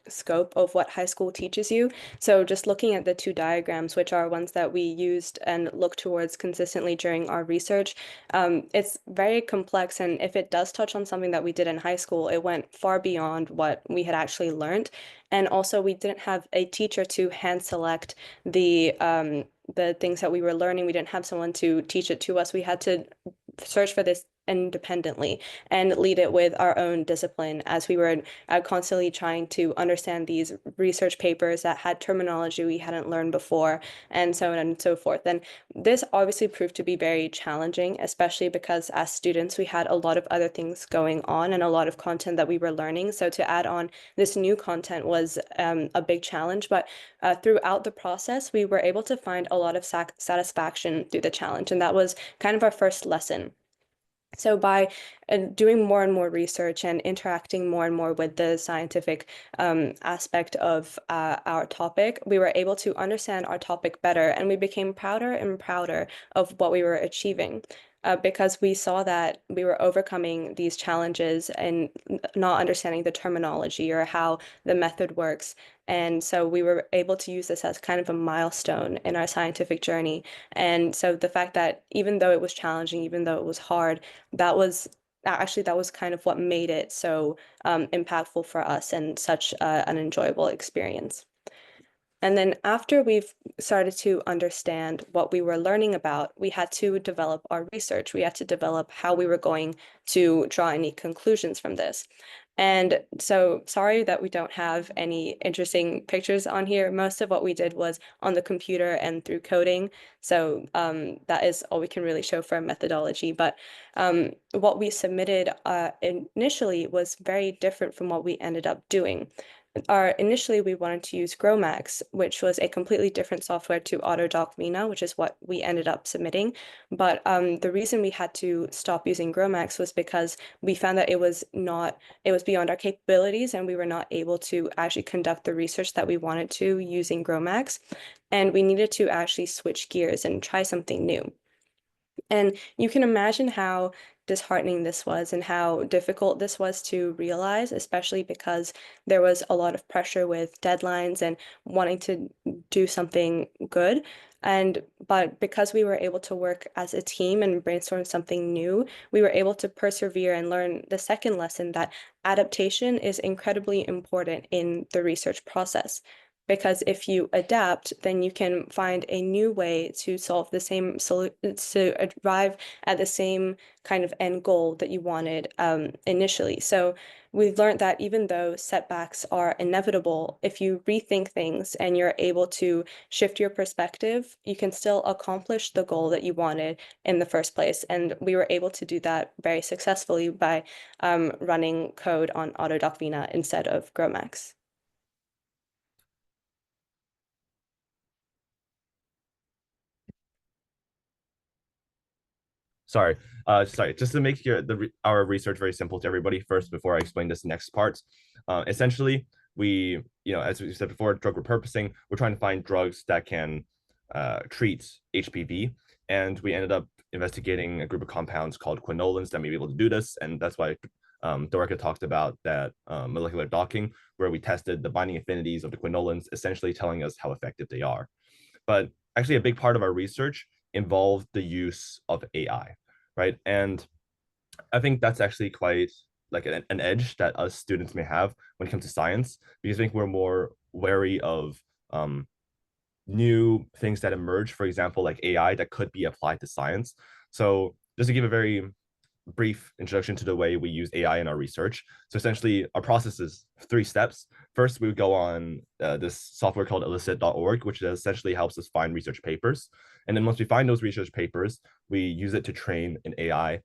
scope of what high school teaches you. So just looking at the two diagrams, which are ones that we used and looked towards consistently during our research, it's very complex. And if it does touch on something that we did in high school, it went far beyond what we had actually learned. And also we didn't have a teacher to hand select the things that we were learning. We didn't have someone to teach it to us. We had to search for this independently and lead it with our own discipline, as we were constantly trying to understand these research papers that had terminology we hadn't learned before, and so on and so forth. And this obviously proved to be very challenging, especially because as students we had a lot of other things going on and a lot of content that we were learning. So to add on this new content was a big challenge, but throughout the process we were able to find a lot of satisfaction through the challenge, and that was kind of our first lesson. So by doing more and more research and interacting more and more with the scientific aspect of our topic, we were able to understand our topic better, and we became prouder and prouder of what we were achieving. Because we saw that we were overcoming these challenges and not understanding the terminology or how the method works. And so we were able to use this as kind of a milestone in our scientific journey. And so the fact that even though it was challenging, even though it was hard, that was kind of what made it so impactful for us and such an enjoyable experience. And then after we've started to understand what we were learning about, we had to develop our research. We had to develop how we were going to draw any conclusions from this. And so sorry that we don't have any interesting pictures on here. Most of what we did was on the computer and through coding. So that is all we can really show for a methodology. But what we submitted initially was very different from what we ended up doing. Initially, we wanted to use GROMACS, which was a completely different software to AutoDocVina, which is what we ended up submitting. But the reason we had to stop using GROMACS was because we found that it was beyond our capabilities, and we were not able to actually conduct the research that we wanted to using GROMACS. And we needed to actually switch gears and try something new. And you can imagine how disheartening this was and how difficult this was to realize, especially because there was a lot of pressure with deadlines and wanting to do something good. But because we were able to work as a team and brainstorm something new, we were able to persevere and learn the second lesson, that adaptation is incredibly important in the research process. Because if you adapt, then you can find a new way to solve the same to arrive at the same kind of end goal that you wanted initially. So we've learned that even though setbacks are inevitable, if you rethink things and you're able to shift your perspective, you can still accomplish the goal that you wanted in the first place. And we were able to do that very successfully by running code on AutoDocVina instead of GROMACS. Sorry, just to make our research very simple to everybody first, before I explain this next part. Essentially, we, as we said before, drug repurposing, we're trying to find drugs that can treat HPV, and we ended up investigating a group of compounds called quinolines that may be able to do this. And that's why Dorottya talked about that molecular docking, where we tested the binding affinities of the quinolines, essentially telling us how effective they are. But actually, a big part of our research involved the use of AI, right? And I think that's actually quite like an edge that us students may have when it comes to science, because I think we're more wary of new things that emerge, for example, like AI that could be applied to science. So just to give a very brief introduction to the way we use AI in our research. So essentially, our process is 3 steps. First, we would go on this software called elicit.org, which essentially helps us find research papers. And then once we find those research papers, we use it to train an AI,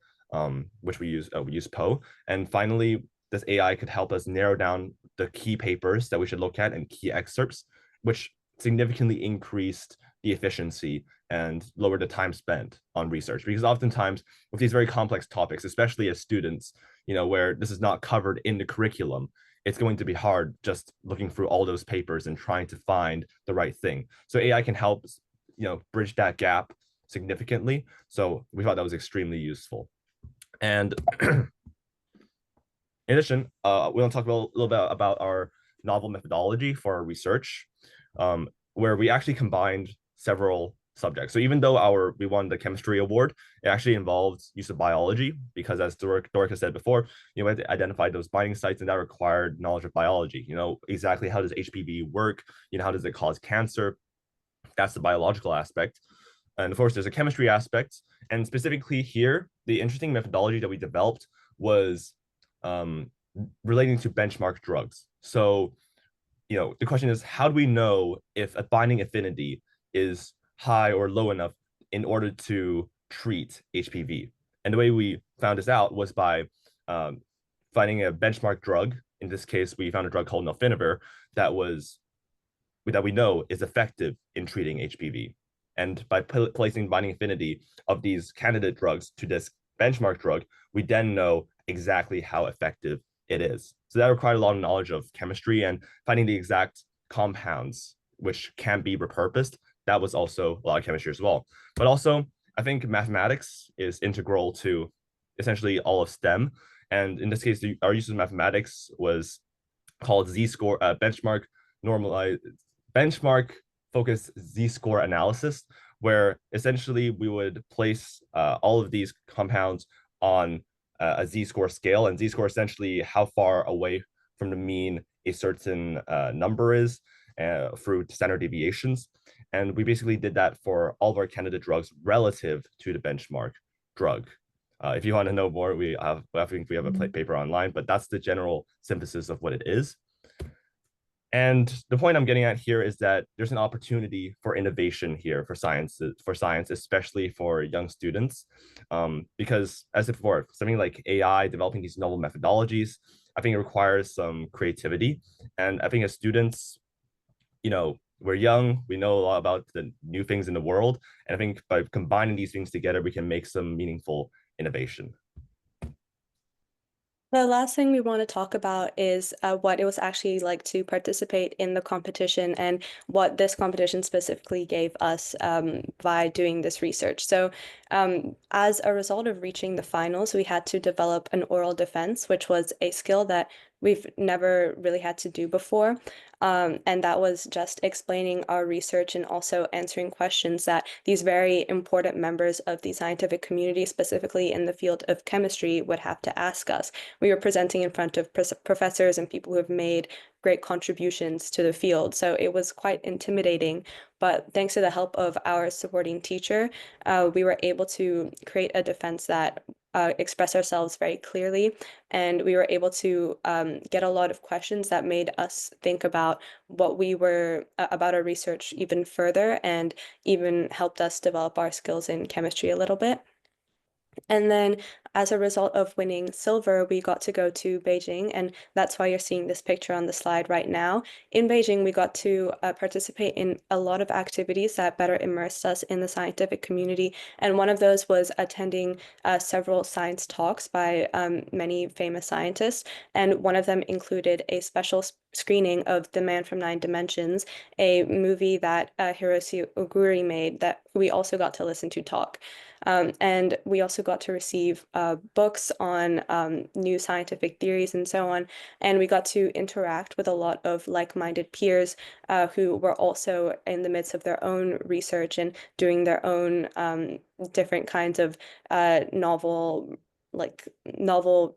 which we use Poe. And finally, this AI could help us narrow down the key papers that we should look at and key excerpts, which significantly increased the efficiency and lower the time spent on research. Because oftentimes with these very complex topics, especially as students, where this is not covered in the curriculum, it's going to be hard just looking through all those papers and trying to find the right thing. So AI can help, bridge that gap significantly. So we thought that was extremely useful. And in addition, we want to talk a little bit about our novel methodology for our research, where we actually combined several subjects. So even though we won the chemistry award, it actually involved use of biology, because as Dorottya said before, we had to identify those binding sites, and that required knowledge of biology. Exactly how does HPV work? How does it cause cancer? That's the biological aspect. And of course, there's a chemistry aspect. And specifically here, the interesting methodology that we developed was relating to benchmark drugs. So, the question is, how do we know if a binding affinity is high or low enough in order to treat HPV? And the way we found this out was by finding a benchmark drug. In this case, we found a drug called nalfinavir that we know is effective in treating HPV. And by placing binding affinity of these candidate drugs to this benchmark drug, we then know exactly how effective it is. So that required a lot of knowledge of chemistry and finding the exact compounds which can be repurposed. That was also a lot of chemistry as well. But also, I think mathematics is integral to essentially all of STEM. And in this case, our use of mathematics was called Z-score, benchmark focused Z-score analysis, where essentially we would place all of these compounds on a Z-score scale, and Z-score essentially how far away from the mean a certain number is through standard deviations. And we basically did that for all of our candidate drugs relative to the benchmark drug. If you want to know more, I think we have a paper online, but that's the general synthesis of what it is. And the point I'm getting at here is that there's an opportunity for innovation here for science, especially for young students, because as before, something like AI, developing these novel methodologies, I think it requires some creativity. And I think as students, we're young, we know a lot about the new things in the world. And I think by combining these things together, we can make some meaningful innovation. The last thing we want to talk about is what it was actually like to participate in the competition and what this competition specifically gave us by doing this research. So as a result of reaching the finals, we had to develop an oral defense, which was a skill that we've never really had to do before. And that was just explaining our research and also answering questions that these very important members of the scientific community, specifically in the field of chemistry, would have to ask us. We were presenting in front of professors and people who have made great contributions to the field. So it was quite intimidating, but thanks to the help of our supporting teacher, we were able to create a defense that express ourselves very clearly, and we were able to get a lot of questions that made us think about what we were about our research even further, and even helped us develop our skills in chemistry a little bit. And then as a result of winning silver, we got to go to Beijing, and that's why you're seeing this picture on the slide right now. In Beijing, we got to participate in a lot of activities that better immersed us in the scientific community, and one of those was attending several science talks by many famous scientists, and one of them included a special screening of The Man from Nine Dimensions, a movie that Hiroshi Oguri made that we also got to listen to talk. And we also got to receive books on new scientific theories and so on. And we got to interact with a lot of like-minded peers who were also in the midst of their own research and doing their own different kinds of novel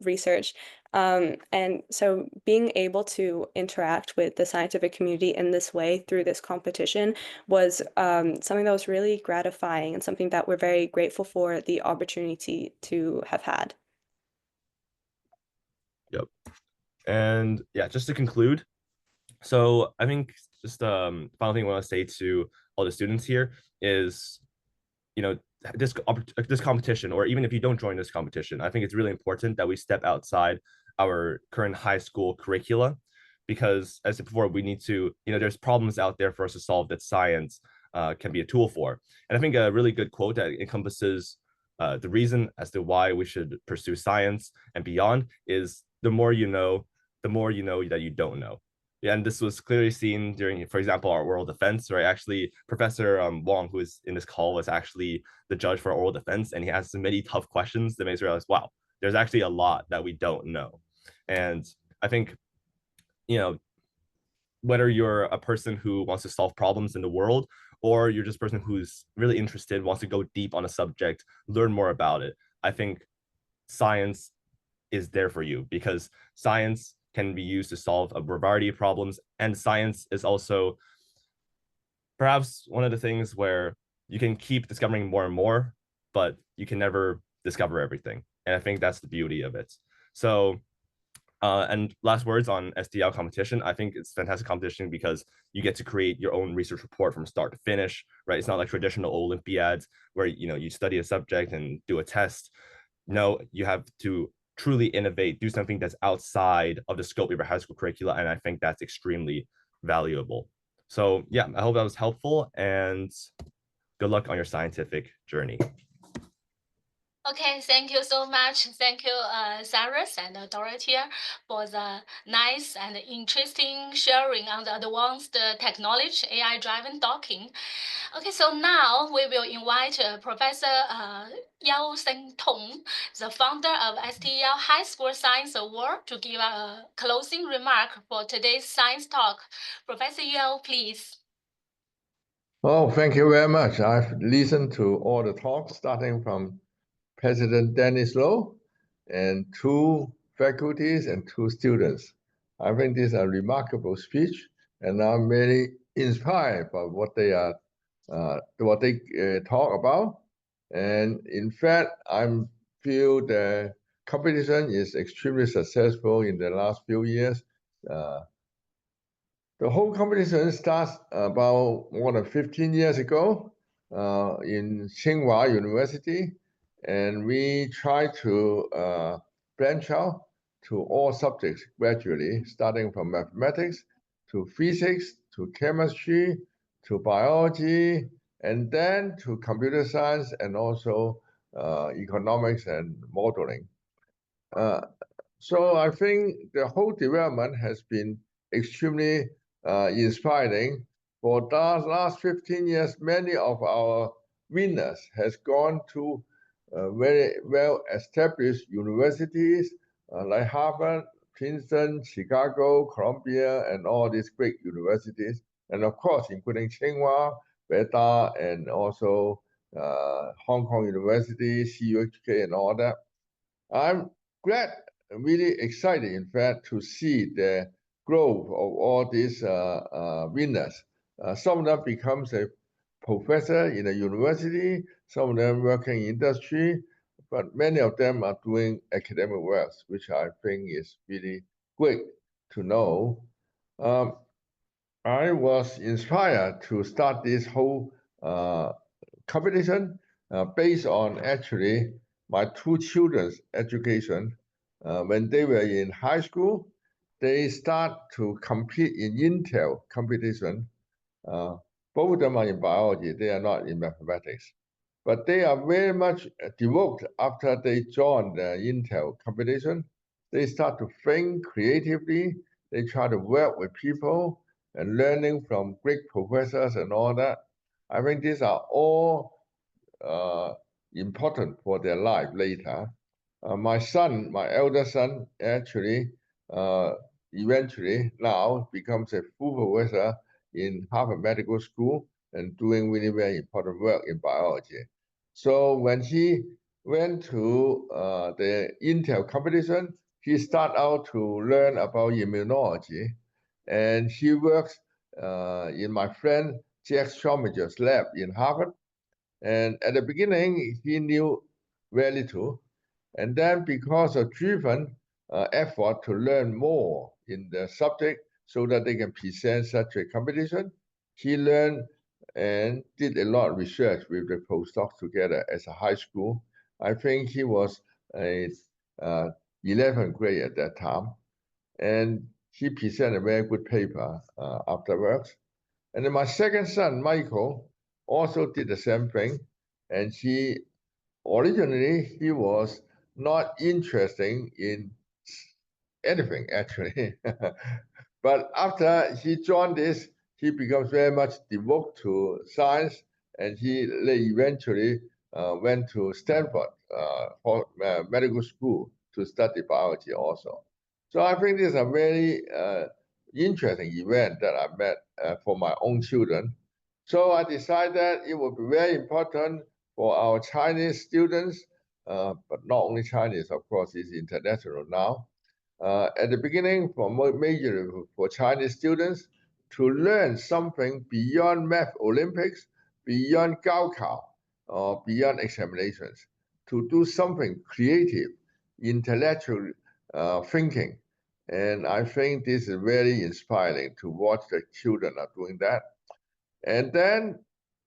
research. And so being able to interact with the scientific community in this way through this competition was something that was really gratifying and something that we're very grateful for the opportunity to have had. Yep. And yeah, just to conclude, so I think just final thing I want to say to all the students here is, this competition, or even if you don't join this competition, I think it's really important that we step outside our current high school curricula, because as I said before, we need to, there's problems out there for us to solve that science can be a tool for. And I think a really good quote that encompasses the reason as to why we should pursue science and beyond is the more you know that you don't know. Yeah, and this was clearly seen during, for example, our oral defense, right? Actually, Professor Wang, who is in this call, was actually the judge for oral defense, and he has so many tough questions that makes you realize, wow, there's actually a lot that we don't know. And I think, whether you're a person who wants to solve problems in the world, or you're just a person who's really interested, wants to go deep on a subject, learn more about it, I think science is there for you, because science can be used to solve a variety of problems. And science is also perhaps one of the things where you can keep discovering more and more, but you can never discover everything. And I think that's the beauty of it. So, and last words on STL competition, I think it's fantastic competition because you get to create your own research report from start to finish, right? It's not like traditional Olympiads where, you study a subject and do a test. No, you have to truly innovate, do something that's outside of the scope of your high school curricula. And I think that's extremely valuable. So yeah, I hope that was helpful, and good luck on your scientific journey. Okay, thank you so much. Thank you, Cyrus and Dorottya, for the nice and interesting sharing on the advanced technology, AI-driven docking. Okay, so now we will invite Professor Shing-Tung, the founder of STL High School Science Award, to give a closing remark for today's science talk. Professor Joelle, please. Oh, thank you very much. I've listened to all the talks, starting from President Dennis Low and 2 faculties and 2 students. I think this is a remarkable speech, and I'm very inspired by what they talk about. And in fact, I feel the competition is extremely successful in the last few years. The whole competition starts about more than 15 years ago in Tsinghua University, and we try to branch out to all subjects gradually, starting from mathematics to physics to chemistry to biology, and then to computer science and also economics and modeling. So I think the whole development has been extremely inspiring. For the last 15 years, many of our winners has gone to very well-established universities like Harvard, Princeton, Chicago, Columbia, and all these great universities. And of course, including Tsinghua, Beta, and also Hong Kong University, CUHK, and all that. I'm glad, really excited, in fact, to see the growth of all these winners. Some of them becomes a professor in a university, some of them working in industry, but many of them are doing academic work, which I think is really great to know. I was inspired to start this whole competition based on actually my two children's education. When they were in high school, they start to compete in Intel competition. Both of them are in biology, they are not in mathematics. But they are very much devoted after they join the Intel competition. They start to think creatively, they try to work with people and learning from great professors and all that. I think these are all important for their life later. My son, my elder son, actually eventually now becomes a full professor in Harvard Medical School and doing really very important work in biology. So when he went to the Intel competition, he started out to learn about immunology, and he works in my friend Jack Schomiger's lab in Harvard. And at the beginning, he knew very little. And then because of driven effort to learn more in the subject so that they can present such a competition, he learned and did a lot of research with the postdocs together as a high school. I think he was a 11th grade at that time. And he presented a very good paper afterwards. And then my second son, Michael, also did the same thing. And originally, he was not interested in anything, actually. But after he joined this, he becomes very much devoted to science, and he eventually went to Stanford for medical school to study biology also. So I think this is a very interesting event that I met for my own children. So I decided it would be very important for our Chinese students, but not only Chinese, of course, it's international now. At the beginning, major for Chinese students, to learn something beyond Math Olympics, beyond Gaokao, or beyond examinations, to do something creative, intellectual thinking. And I think this is very inspiring to watch the children are doing that. And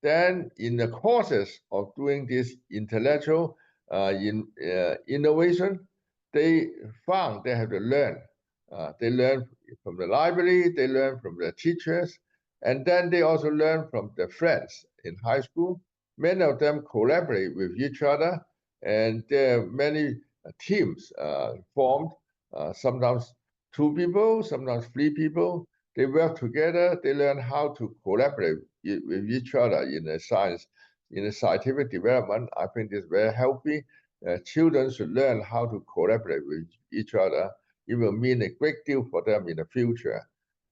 then in the courses of doing this intellectual innovation, they found they have to learn. They learn from the library, they learn from the teachers, and then they also learn from their friends in high school. Many of them collaborate with each other, and there are many teams formed, sometimes 2 people, sometimes 3 people. They work together, they learn how to collaborate with each other in the science, in the scientific development. I think this is very healthy. Children should learn how to collaborate with each other. It will mean a great deal for them in the future.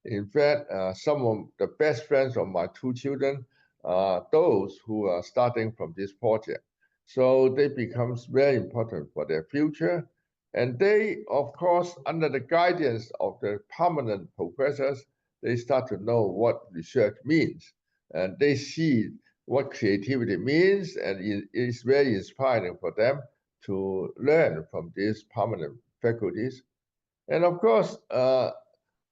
In fact, some of the best friends of my 2 children are those who are starting from this project. So they become very important for their future. And they, of course, under the guidance of the permanent professors, they start to know what research means. And they see what creativity means, and it is very inspiring for them to learn from these permanent faculties. And of course,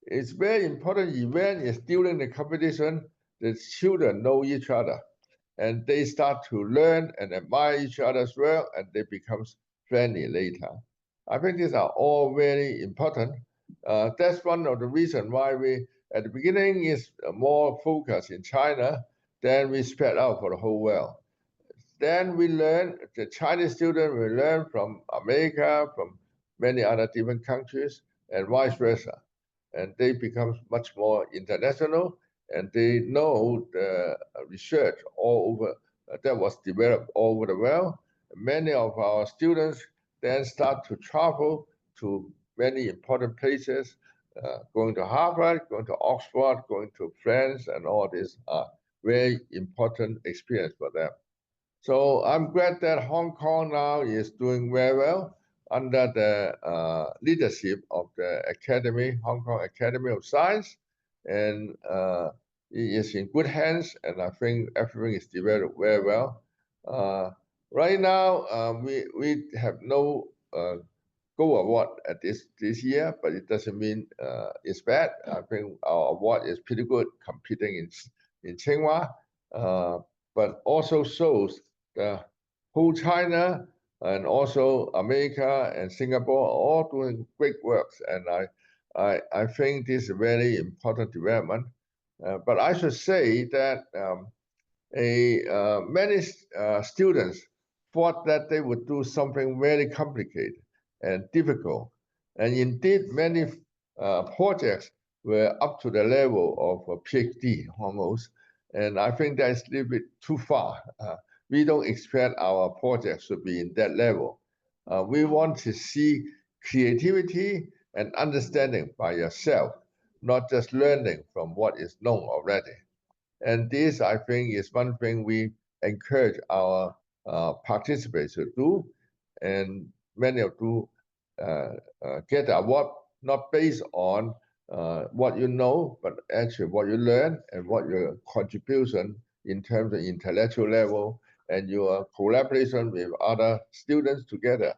it's very important event is during the competition, the children know each other, and they start to learn and admire each other as well, and they become friendly later. I think these are all very important. That's one of the reasons why we, at the beginning, is more focused in China, then we spread out for the whole world. Then we learn, the Chinese student will learn from America, from many other different countries, and vice versa. And they become much more international, and they know the research all over that was developed all over the world. Many of our students then start to travel to many important places, going to Harvard, going to Oxford, going to France, and all this are very important experience for them. So I'm glad that Hong Kong now is doing very well under the leadership of the Academy, Hong Kong Academy of Science, and it is in good hands, and I think everything is developed very well. Right now, we have no gold award at this year, but it doesn't mean it's bad. I think our award is pretty good competing in Tsinghua, but also shows the whole China and also America and Singapore are all doing great works. And I think this is a very important development. But I should say that many students thought that they would do something very complicated and difficult. And indeed, many projects were up to the level of a PhD almost. And I think that's a little bit too far. We don't expect our projects to be in that level. We want to see creativity and understanding by yourself, not just learning from what is known already. And this, I think, is one thing we encourage our participants to do. And many of you get the award not based on what you know, but actually what you learn and what your contribution in terms of intellectual level and your collaboration with other students together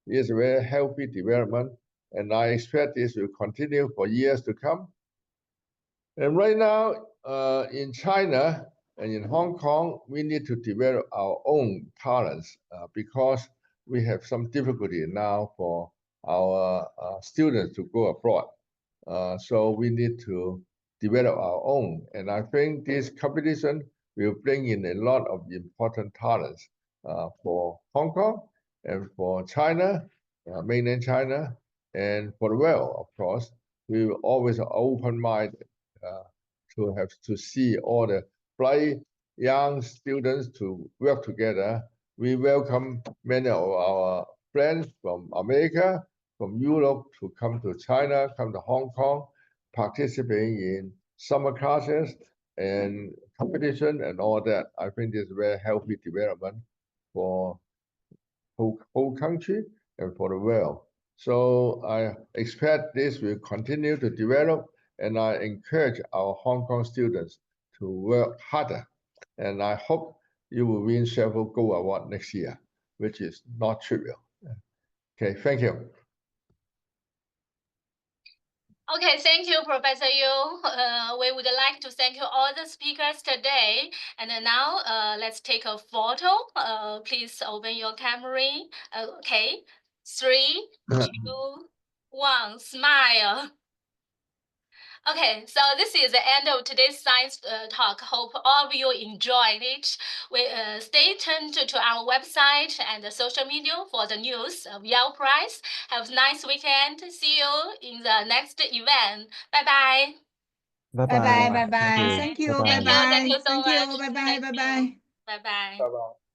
is a very healthy development. And I expect this will continue for years to come. And right now, in China and in Hong Kong, we need to develop our own talents because we have some difficulty now for our students to go abroad. So we need to develop our own. And I think this competition will bring in a lot of important talents for Hong Kong and for China, mainland China, and for the world, of course. We will always open-minded to have to see all the bright young students to work together. We welcome many of our friends from America, from Europe to come to China, come to Hong Kong, participating in summer classes and competition and all that. I think this is a very healthy development for whole country and for the world. So I expect this will continue to develop, and I encourage our Hong Kong students to work harder. And I hope you will win several gold awards next year, which is not trivial. Okay, thank you. Okay, thank you, Professor Yu. We would like to thank you all the speakers today. And now let's take a photo. Please open your camera. Okay, 3, 2, 1, smile. Okay, so this is the end of today's science talk. Hope all of you enjoyed it. We stay tuned to our website and the social media for the news of Yale Prize. Have a nice weekend. See you in the next event. Bye-bye. Bye-bye. Bye-bye. Bye. Thank you. Bye-bye. Bye-bye. Thank you so much. Bye-bye. Thank Bye-bye. you. Bye-bye. Bye-bye.